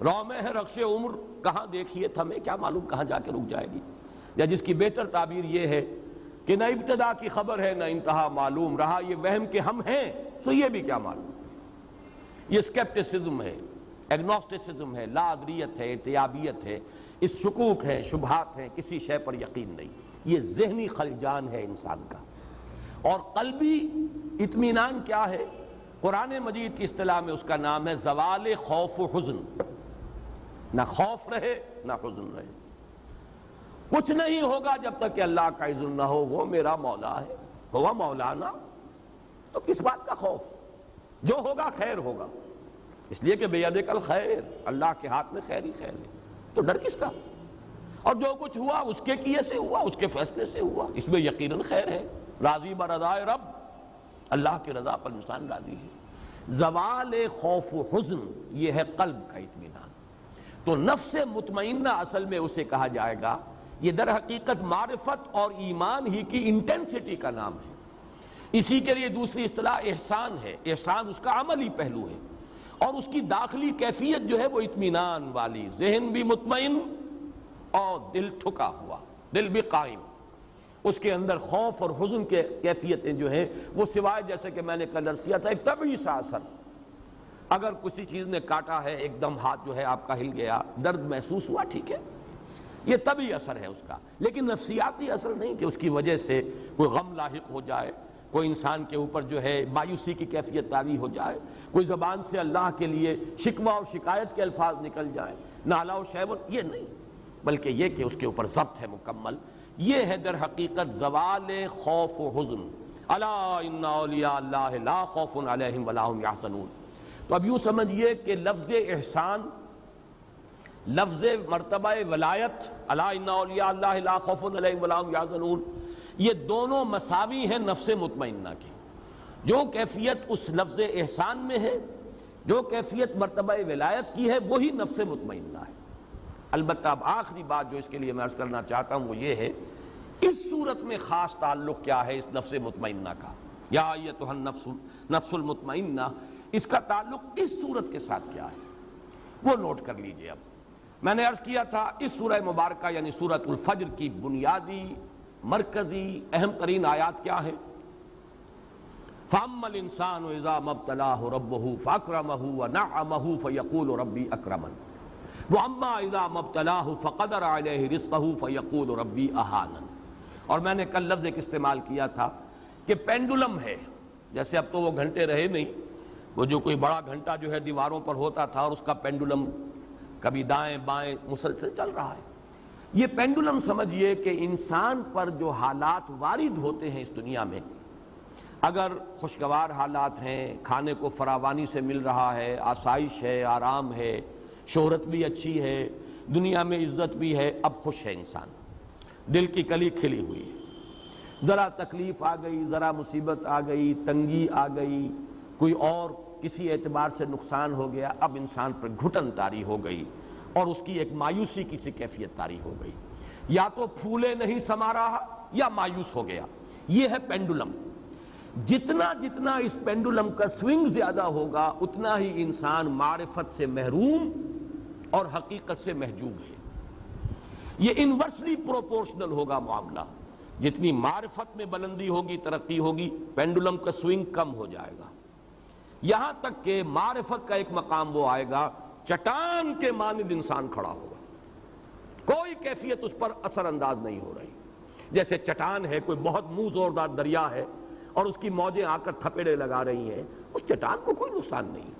رو میں ہے رخش عمر، کہاں دیکھیے تھمیں کیا معلوم کہاں جا کے رک جائے گی۔ یا جس کی بہتر تعبیر یہ ہے کہ نہ ابتدا کی خبر ہے نہ انتہا معلوم، رہا یہ وہم کہ ہم ہیں سو یہ بھی کیا معلوم۔ یہ اسکیپٹسزم ہے، ایگنوسٹسزم ہے، لا ادریت ہے، ارتیابیت ہے، اس شکوک ہیں، شبہات ہیں، کسی شے پر یقین نہیں۔ یہ ذہنی خلجان ہے انسان کا۔ اور قلبی اطمینان کیا ہے؟ قرآن مجید کی اصطلاح میں اس کا نام ہے زوال خوف و حزن۔ نہ خوف رہے نہ حزن رہے۔ کچھ نہیں ہوگا جب تک کہ اللہ کا اذن نہ ہو، وہ میرا مولا ہے، ہوا مولانا، تو کس بات کا خوف؟ جو ہوگا خیر ہوگا، اس لیے کہ بیدک الخیر، اللہ کے ہاتھ میں خیر ہی خیر ہے، تو ڈر کس کا؟ اور جو کچھ ہوا اس کے کیے سے ہوا، اس کے فیصلے سے ہوا، اس میں یقیناً خیر ہے۔ راضی برضائے رب، اللہ کی رضا پر انسان راضی ہے۔ زوال خوف و حزن یہ ہے قلب کا اطمینان۔ تو نفس مطمئنہ اصل میں اسے کہا جائے گا، یہ در حقیقت معرفت اور ایمان ہی کی انٹینسٹی کا نام ہے۔ اسی کے لیے دوسری اصطلاح احسان ہے۔ احسان اس کا عملی پہلو ہے، اور اس کی داخلی کیفیت جو ہے وہ اطمینان والی، ذہن بھی مطمئن اور دل ٹھکا ہوا، دل بھی قائم۔ اس کے اندر خوف اور حزن کے کیفیتیں جو ہیں وہ سوائے جیسے کہ میں نے کل عرض کیا تھا ایک طبعی سا اثر، اگر کسی چیز نے کاٹا ہے ایک دم ہاتھ جو ہے آپ کا ہل گیا، درد محسوس ہوا، ٹھیک ہے، یہ طبعی اثر ہے اس کا، لیکن نفسیاتی اثر نہیں کہ اس کی وجہ سے کوئی غم لاحق ہو جائے، کوئی انسان کے اوپر جو ہے مایوسی کی کیفیت طاری ہو جائے، کوئی زبان سے اللہ کے لیے شکوہ اور شکایت کے الفاظ نکل جائیں، نالا و شیون، یہ نہیں، بلکہ یہ کہ اس کے اوپر ضبط ہے مکمل۔ یہ ہے در حقیقت زوال خوف و حزن۔ الا ان اولیاء اللہ لا خوف علیہم ولا هم یحزنون۔ تو اب یوں سمجھیے کہ لفظ احسان، لفظ مرتبہ ولایت، الا ان اولیاء اللہ لا خوف علیہم ولا هم یحزنون، یہ دونوں مساوی ہیں نفس مطمئنہ کی۔ جو کیفیت اس لفظ احسان میں ہے، جو کیفیت مرتبہ ولایت کی ہے، وہی نفس مطمئنہ ہے۔ البتہ اب آخری بات جو اس کے لیے میں عرض کرنا چاہتا ہوں وہ یہ ہے، اس صورت میں خاص تعلق کیا ہے اس نفس مطمئنہ کا؟ یا ایتھا النفس المطمئنہ، اس کا تعلق اس صورت کے ساتھ کیا ہے وہ نوٹ کر لیجئے۔ اب میں نے عرض کیا تھا اس سورہ مبارکہ یعنی سورۃ الفجر کی بنیادی مرکزی اہم ترین آیات کیا ہیں؟ فَأَمَّا الْإِنسَانُ إِذَا مَا ابْتَلَاهُ رَبُّهُ فَأَكْرَمَهُ وَنَعَّمَهُ فَيَقُولُ رَبِّي أَكْرَمَنِ وَأَمَّا إِذَا مَا ابْتَلَاهُ فَقَدَرَ عَلَيْهِ رِزْقَهُ فَيَقُولُ رَبِّي أَهَانَنِ۔ اور میں نے کل لفظ ایک استعمال کیا تھا کہ پینڈولم ہے، جیسے اب تو وہ گھنٹے رہے نہیں، وہ جو کوئی بڑا گھنٹا جو ہے دیواروں پر ہوتا تھا اور اس کا پینڈولم کبھی دائیں بائیں مسلسل چل رہا ہے۔ یہ پینڈولم سمجھیے کہ انسان پر جو حالات وارد ہوتے ہیں اس دنیا میں، اگر خوشگوار حالات ہیں، کھانے کو فراوانی سے مل رہا ہے، آسائش ہے، آرام ہے، شہرت بھی اچھی ہے، دنیا میں عزت بھی ہے، اب خوش ہے انسان، دل کی کلی کھلی ہوئی ہے۔ ذرا تکلیف آ گئی، ذرا مصیبت آ گئی، تنگی آ گئی، کوئی اور کسی اعتبار سے نقصان ہو گیا، اب انسان پر گھٹن طاری ہو گئی اور اس کی ایک مایوسی کی سی کیفیت طاری ہو گئی، یا تو پھولے نہیں سما رہا یا مایوس ہو گیا۔ یہ ہے پینڈولم۔ جتنا جتنا اس پینڈولم کا سوئنگ زیادہ ہوگا اتنا ہی انسان معرفت سے محروم اور حقیقت سے محجوب ہے۔ یہ انورسلی پروپورشنل ہوگا معاملہ، جتنی معرفت میں بلندی ہوگی، ترقی ہوگی، پینڈولم کا سوئنگ کم ہو جائے گا، یہاں تک کہ معرفت کا ایک مقام وہ آئے گا چٹان کے مانند انسان کھڑا ہوگا، کوئی کیفیت اس پر اثر انداز نہیں ہو رہی، جیسے چٹان ہے، کوئی بہت منہ زوردار دریا ہے اور اس کی موجیں آ کر تھپیڑے لگا رہی ہیں، اس چٹان کو کوئی نقصان نہیں،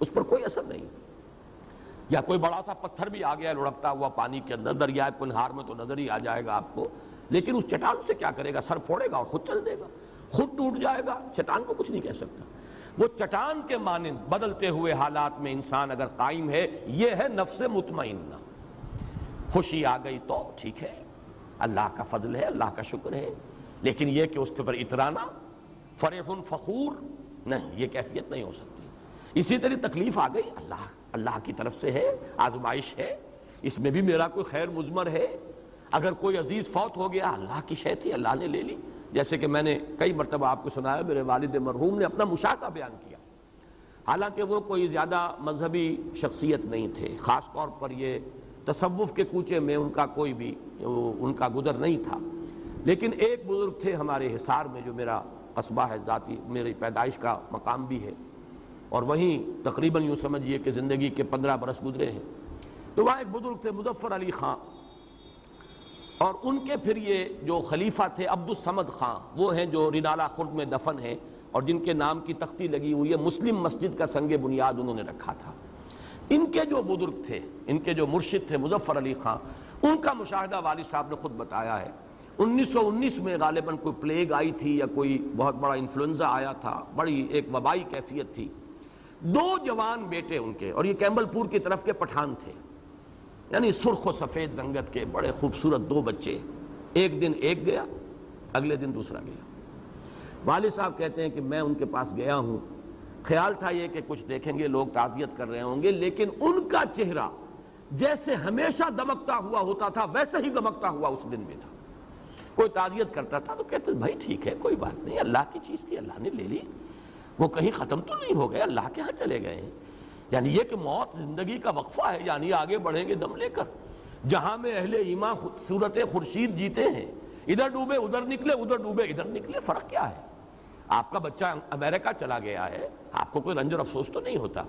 اس پر کوئی اثر نہیں۔ یا کوئی بڑا سا پتھر بھی آ گیا لڑکتا ہوا پانی کے اندر، دریائے کنہار میں تو نظر ہی آ جائے گا آپ کو، لیکن اس چٹان سے کیا کرے گا؟ سر پھوڑے گا اور خود چل دے گا، خود ٹوٹ جائے گا، چٹان کو کچھ نہیں کہہ سکتا۔ وہ چٹان کے مانند بدلتے ہوئے حالات میں انسان اگر قائم ہے، یہ ہے نفس مطمئنہ۔ خوشی آ گئی تو ٹھیک ہے، اللہ کا فضل ہے، اللہ کا شکر ہے، لیکن یہ کہ اس کے اوپر اترانا، فرح فخور، نہیں، یہ کیفیت نہیں ہو سکتی۔ اسی طرح تکلیف آ گئی، اللہ کی طرف سے ہے، آزمائش ہے، اس میں بھی میرا کوئی خیر مضمر ہے۔ اگر کوئی عزیز فوت ہو گیا، اللہ کی شے تھی، اللہ نے لے لی، جیسے کہ میں نے کئی مرتبہ آپ کو سنایا، میرے والد مرحوم نے اپنا مشاہدہ بیان کیا، حالانکہ وہ کوئی زیادہ مذہبی شخصیت نہیں تھے، خاص طور پر یہ تصوف کے کوچے میں ان کا کوئی بھی ان کا گزر نہیں تھا، لیکن ایک بزرگ تھے ہمارے حصار میں، جو میرا قصبہ ہے، ذاتی میری پیدائش کا مقام بھی ہے، اور وہیں تقریباً یوں سمجھیے کہ زندگی کے 15 برس گزرے ہیں۔ تو وہاں ایک بزرگ تھے مظفر علی خان، اور ان کے پھر یہ جو خلیفہ تھے عبد الصمد خان، وہ ہیں جو رینالہ خرد میں دفن ہیں، اور جن کے نام کی تختی لگی ہوئی ہے، مسلم مسجد کا سنگ بنیاد انہوں نے رکھا تھا۔ ان کے جو بزرگ تھے، ان کے جو مرشد تھے مظفر علی خان، ان کا مشاہدہ والد صاحب نے خود بتایا ہے۔ 1919 میں غالباً کوئی پلیگ آئی تھی یا کوئی بہت بڑا انفلوئنزا آیا تھا، بڑی ایک وبائی کیفیت تھی۔ 2 جوان بیٹے ان کے، اور یہ کیمبل پور کی طرف کے پٹھان تھے، یعنی سرخ و سفید رنگت کے بڑے خوبصورت 2 بچے، ایک دن ایک گیا، اگلے دن دوسرا گیا۔ والد صاحب کہتے ہیں کہ میں ان کے پاس گیا ہوں، خیال تھا یہ کہ کچھ دیکھیں گے، لوگ تعزیت کر رہے ہوں گے، لیکن ان کا چہرہ جیسے ہمیشہ دمکتا ہوا ہوتا تھا ویسے ہی دمکتا ہوا اس دن بھی تھا۔ کوئی تعزیت کرتا تھا تو کہتے بھائی ٹھیک ہے، کوئی بات نہیں، اللہ کی چیز تھی، اللہ نے لے لی، وہ کہیں ختم تو نہیں ہو گئے، اللہ کے ہاں چلے گئے ہیں۔ یعنی یہ کہ موت زندگی کا وقفہ ہے، یعنی آگے بڑھیں گے دم لے کر، جہاں میں اہل ایمان صورت خورشید جیتے ہیں، ادھر ڈوبے ادھر نکلے، ادھر ڈوبے ادھر نکلے، فرق کیا ہے؟ آپ کا بچہ امریکہ چلا گیا ہے، آپ کو کوئی رنج اور افسوس تو نہیں ہوتا؟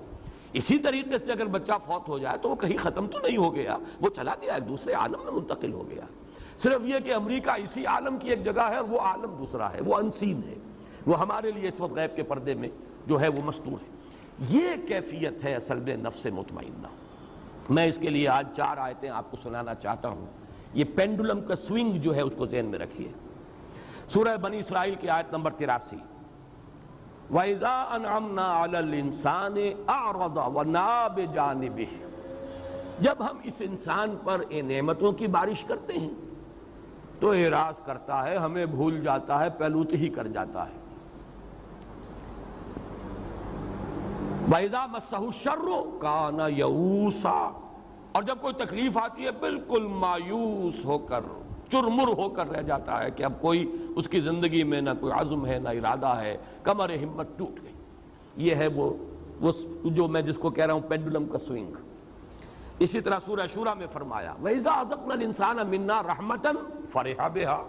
اسی طریقے سے اگر بچہ فوت ہو جائے تو وہ کہیں ختم تو نہیں ہو گیا، وہ چلا گیا ایک دوسرے عالم میں منتقل ہو گیا۔ صرف یہ کہ امریکہ اسی عالم کی ایک جگہ ہے اور وہ عالم دوسرا ہے، وہ انسین ہے، وہ ہمارے لیے اس وقت غیب کے پردے میں جو ہے وہ مستور ہے۔ یہ کیفیت ہے اصل میں نفس مطمئنہ۔ میں اس کے لیے آج 4 آیتیں آپ کو سنانا چاہتا ہوں۔ یہ پینڈولم کا سوئنگ جو ہے اس کو ذہن میں رکھیے۔ سورہ بنی اسرائیل کی آیت نمبر 83، وَإِذَا أَنْعَمْنَا عَلَى الْإِنسَانِ أَعْرَضَ وَنَأَىٰ بِجَانِبِهِ، جب ہم اس انسان پر نعمتوں کی بارش کرتے ہیں تو اعراض کرتا ہے، ہمیں بھول جاتا ہے، پہلوت ہی کر جاتا ہے۔ وَإِذَا مَسَّهُ الشَّرُّ كَانَ يَئُوسًا، اور جب کوئی تکلیف آتی ہے بالکل مایوس ہو کر، چرمر ہو کر رہ جاتا ہے کہ اب کوئی اس کی زندگی میں نہ کوئی عزم ہے نہ ارادہ ہے، کمر ہمت ٹوٹ گئی۔ یہ ہے وہ جو میں جس کو کہہ رہا ہوں پینڈولم کا سوئنگ۔ اسی طرح سورہ شورى میں فرمایا وَإِذَا أَذَقْنَا الْإِنسَانَ مِنَّا رَحْمَةً فَرِحَ بِهَا،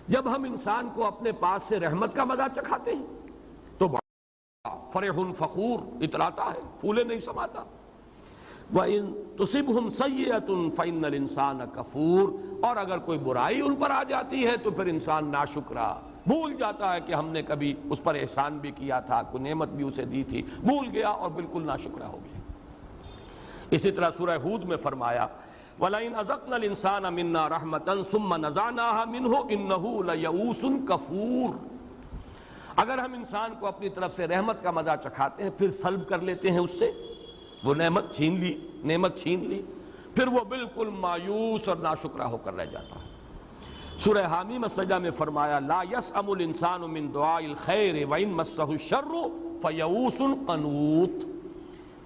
جب ہم انسان کو اپنے پاس سے رحمت کا مزہ چکھاتے ہیں تو فرح فخور اتراتا ہے، پھولے نہیں سماتا۔ وَإِن تُصِبْهُمْ سَيِّئَةٌ فَإِنَّ الْإِنسَانَ كَفُورٌ، اور اگر کوئی برائی ان پر آ جاتی ہے تو پھر انسان ناشکرا، بھول جاتا ہے کہ ہم نے کبھی اس پر احسان بھی کیا تھا، کوئی نعمت بھی اسے دی تھی، بھول گیا اور بالکل ناشکرا ہو گیا۔ اسی طرح سورہ ہود میں فرمایا وَلَئِنْ أَذَقْنَا الْإِنسَانَ مِنَّا رَحْمَةً ثُمَّ نَزَعْنَاهَا مِنْهُ إِنَّهُ لَيَئُوسٌ كَفُورٌ، اگر ہم انسان کو اپنی طرف سے رحمت کا مزہ چکھاتے ہیں پھر سلب کر لیتے ہیں اس سے، وہ نعمت چھین لی، پھر وہ بالکل مایوس اور ناشکرا ہو کر رہ جاتا ہے۔ سورہ حامیم السجدہ میں فرمایا لا يسأم الانسان من دعاء الخیر وان مسه الشر فیئوس قنوط،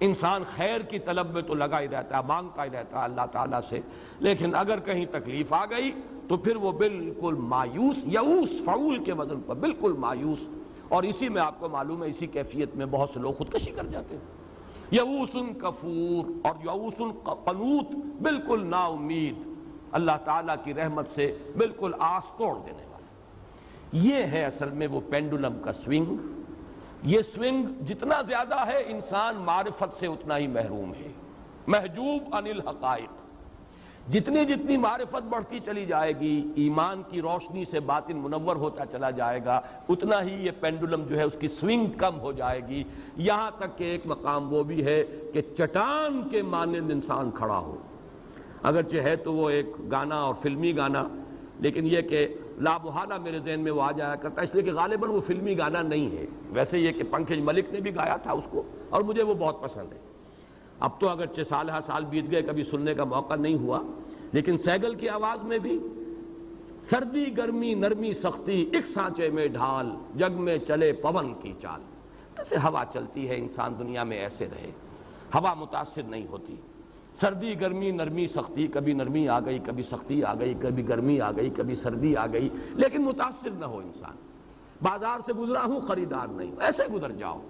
انسان خیر کی طلب میں تو لگا ہی رہتا ہے، مانگتا ہی رہتا ہے اللہ تعالیٰ سے، لیکن اگر کہیں تکلیف آ گئی تو پھر وہ بالکل مایوس، یئوس فعول کے وزن پر بالکل مایوس، اور اسی میں آپ کو معلوم ہے اسی کیفیت میں بہت سے لوگ خودکشی کر جاتے ہیں۔ یئوس کفور اور یئوس قنوط، بالکل نا امید، اللہ تعالیٰ کی رحمت سے بالکل آس توڑ دینے والا۔ یہ ہے اصل میں وہ پینڈولم کا سوئنگ۔ یہ سوئنگ جتنا زیادہ ہے انسان معرفت سے اتنا ہی محروم ہے، محجوب عن الحقائق۔ جتنی معرفت بڑھتی چلی جائے گی، ایمان کی روشنی سے باطن منور ہوتا چلا جائے گا، اتنا ہی یہ پینڈولم جو ہے اس کی سوئنگ کم ہو جائے گی، یہاں تک کہ ایک مقام وہ بھی ہے کہ چٹان کے مانند انسان کھڑا ہو۔ اگرچہ ہے تو وہ ایک گانا اور فلمی گانا، لیکن یہ کہ لا محالہ میرے ذہن میں وہ آ جایا کرتا ہے، اس لیے کہ غالباً وہ فلمی گانا نہیں ہے۔ ویسے یہ کہ پنکج ملک نے بھی گایا تھا اس کو اور مجھے وہ بہت پسند ہے۔ اب تو اگرچہ سال بیت گئے، کبھی سننے کا موقع نہیں ہوا، لیکن سہگل کی آواز میں بھی سردی گرمی نرمی سختی ایک سانچے میں ڈھال، جگ میں چلے پون کی چال۔ جیسے ہوا چلتی ہے انسان دنیا میں ایسے رہے، ہوا متاثر نہیں ہوتی، سردی گرمی نرمی سختی، کبھی نرمی آ گئی کبھی سختی آ گئی، کبھی گرمی آ گئی کبھی سردی آ گئی، لیکن متاثر نہ ہو انسان۔ بازار سے گزرا ہوں خریدار نہیں ہوں، ایسے گزر جاؤ۔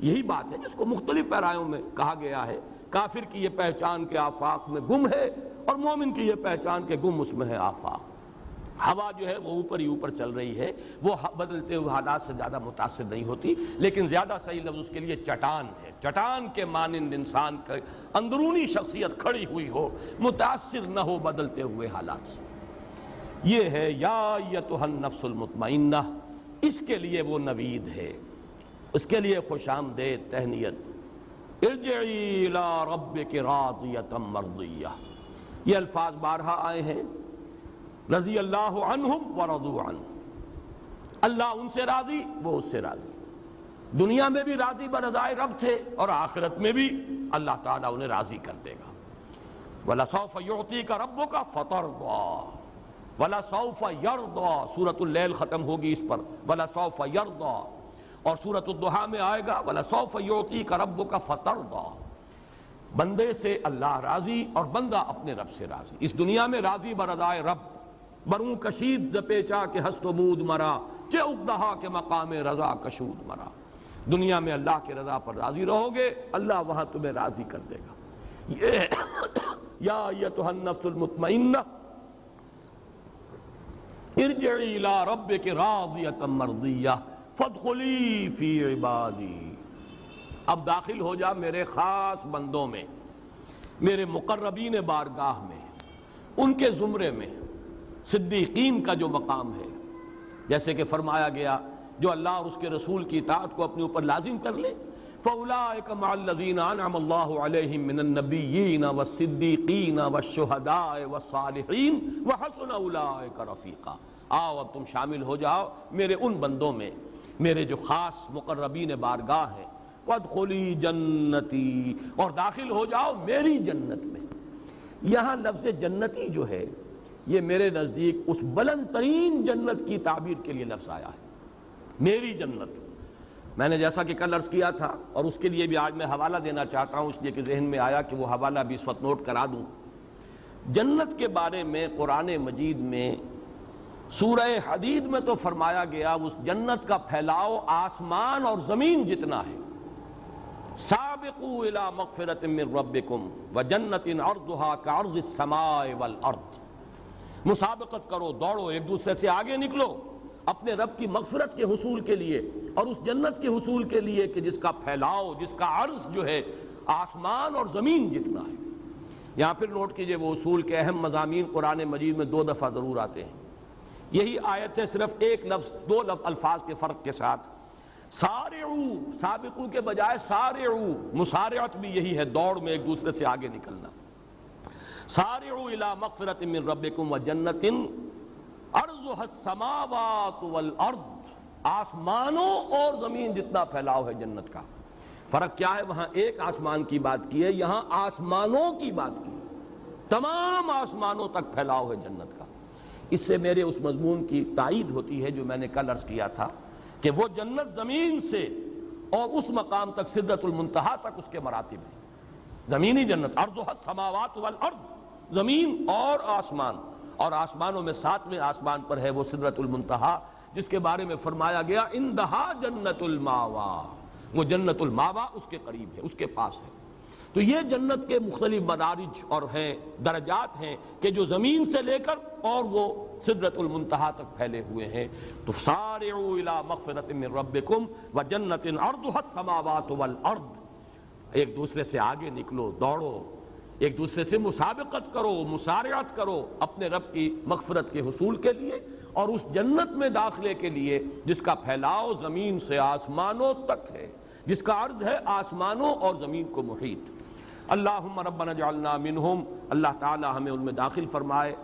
یہی بات ہے جس کو مختلف پیرایوں میں کہا گیا ہے۔ کافر کی یہ پہچان کے آفاق میں گم ہے، اور مومن کی یہ پہچان کے گم اس میں ہے آفاق۔ ہوا جو ہے وہ اوپر ہی اوپر چل رہی ہے، وہ بدلتے ہوئے حالات سے زیادہ متاثر نہیں ہوتی، لیکن زیادہ صحیح لفظ اس کے لیے چٹان ہے۔ چٹان کے مانند انسان کا اندرونی شخصیت کھڑی ہوئی ہو، متاثر نہ ہو بدلتے ہوئے حالات سے۔ یہ ہے یا ایتھا النفس المطمئنہ، اس کے لیے وہ نوید ہے، اس کے لیے خوش آمدید تہنیت۔ ارجعی الی ربک راضیۃ مرضیہ، یہ الفاظ بارہا آئے ہیں۔ رضی اللہ عنہم ورضوا عنہ، اللہ ان سے راضی وہ اس سے راضی۔ دنیا میں بھی راضی برضائے رب تھے، اور آخرت میں بھی اللہ تعالیٰ انہیں راضی کر دے گا۔ وَلَسَوْفَ يُعْطِيكَ رَبُّكَ فَتَرْضَىٰ وَلَسَوْفَ يَرْضَىٰ، سورۃ اللیل ختم ہوگی اس پر، وَلَسَوْفَ يَرْضَىٰ، اور سورۃ الضحیٰ میں آئے گا وَلَسَوْفَ يُعْطِيكَ رَبُّكَ فَتَرْضَىٰ۔ بندے سے اللہ راضی اور بندہ اپنے رب سے راضی۔ اس دنیا میں راضی برضائے رب، بروں کشید ز پیچا کہ ہست و بود مرا، چہ اقدہا کے مقام رضا کشود مرا۔ دنیا میں اللہ کے رضا پر راضی رہو گے، اللہ وہاں تمہیں راضی کر دے گا۔ یہ یا ایتھا النفس المطمئنہ ارجعی الی ربک راضیۃ مرضیہ فادخلی فی عبادی، اب داخل ہو جا میرے خاص بندوں میں، میرے مقربین بارگاہ میں، ان کے زمرے میں، صدیقین کا جو مقام ہے۔ جیسے کہ فرمایا گیا جو اللہ اور اس کے رسول کی اطاعت کو اپنے اوپر لازم کر لے، فَأُولَٰئِكَ مَعَ الَّذِينَ أَنْعَمَ اللَّهُ عَلَيْهِم مِّنَ النَّبِيِّينَ وَالصِّدِّيقِينَ وَالشُّهَدَاءِ وَالصَّالِحِينَ وَحَسُنَ أُولَٰئِكَ رَفِيقًا۔ آؤ اب تم شامل ہو جاؤ میرے ان بندوں میں، میرے جو خاص مقربین بارگاہ ہیں۔ وَادْخُلِي جَنَّتِي، اور داخل ہو جاؤ میری جنت میں۔ یہاں لفظ جنتی جو ہے یہ میرے نزدیک اس بلند ترین جنت کی تعبیر کے لیے لفظ آیا ہے، میری جنت۔ میں نے جیسا کہ کل عرض کیا تھا، اور اس کے لیے بھی آج میں حوالہ دینا چاہتا ہوں، اس لیے کہ ذہن میں آیا کہ وہ حوالہ بھی اس وقت نوٹ کرا دوں۔ جنت کے بارے میں قرآن مجید میں سورہ حدید میں تو فرمایا گیا اس جنت کا پھیلاؤ آسمان اور زمین جتنا ہے۔ سابقوا الی مغفرۃ من ربکم وجنۃ عرضھا کعرض السماء والارض، مسابقت کرو، دوڑو، ایک دوسرے سے آگے نکلو اپنے رب کی مغفرت کے حصول کے لیے اور اس جنت کے حصول کے لیے کہ جس کا پھیلاؤ، جس کا عرض جو ہے آسمان اور زمین جتنا ہے۔ یہاں پھر نوٹ کیجئے وہ اصول کے اہم مضامین قرآن مجید میں 2 دفعہ ضرور آتے ہیں۔ یہی آیت ہے صرف ایک لفظ، 2 الفاظ کے فرق کے ساتھ۔ سارعو، سابقو کے بجائے سارعو، مسارعت بھی یہی ہے، دوڑ میں ایک دوسرے سے آگے نکلنا۔ سارعوا الی مغفرۃ من ربکم وجنۃ عرضھا السماوات والارض، آسمانوں اور زمین جتنا پھیلاؤ ہے جنت کا۔ فرق کیا ہے؟ وہاں ایک آسمان کی بات کی ہے، یہاں آسمانوں کی بات کی، تمام آسمانوں تک پھیلاؤ ہے جنت کا۔ اس سے میرے اس مضمون کی تائید ہوتی ہے جو میں نے کل عرض کیا تھا کہ وہ جنت زمین سے اور اس مقام تک سدرۃ المنتہا تک اس کے مراتب ہیں۔ زمینی جنت عرضھا السماوات والارض، زمین اور آسمان، اور آسمانوں میں 7ویں آسمان پر ہے وہ سدرۃ المنتہا، جس کے بارے میں فرمایا گیا اندہا جنت الماوا، وہ جنت الماوا اس کے قریب ہے، اس کے پاس ہے۔ تو یہ جنت کے مختلف مدارج اور ہیں، درجات ہیں کہ جو زمین سے لے کر اور وہ سدرۃ المنتہا تک پھیلے ہوئے ہیں۔ تو سارعوا الی مغفرۃ من ربکم وجنۃ عرضھا السماوات والارض، ایک دوسرے سے آگے نکلو، دوڑو، ایک دوسرے سے مسابقت کرو، مسارعت کرو اپنے رب کی مغفرت کے حصول کے لیے اور اس جنت میں داخلے کے لیے جس کا پھیلاؤ زمین سے آسمانوں تک ہے، جس کا عرض ہے آسمانوں اور زمین کو محیط۔ اللہم ربنا اجعلنا منہم، اللہ تعالی ہمیں ان میں داخل فرمائے۔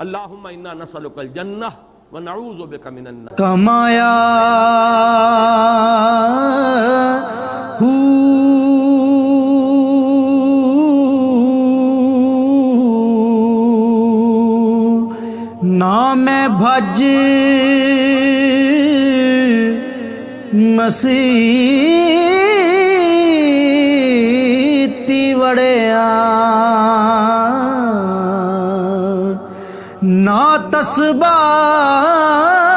اللہم انا نسألک الجنہ ونعوذ بک من النار۔ کمایا نہ ہاں میں بھج مسیتی وڑیا نا تسبیح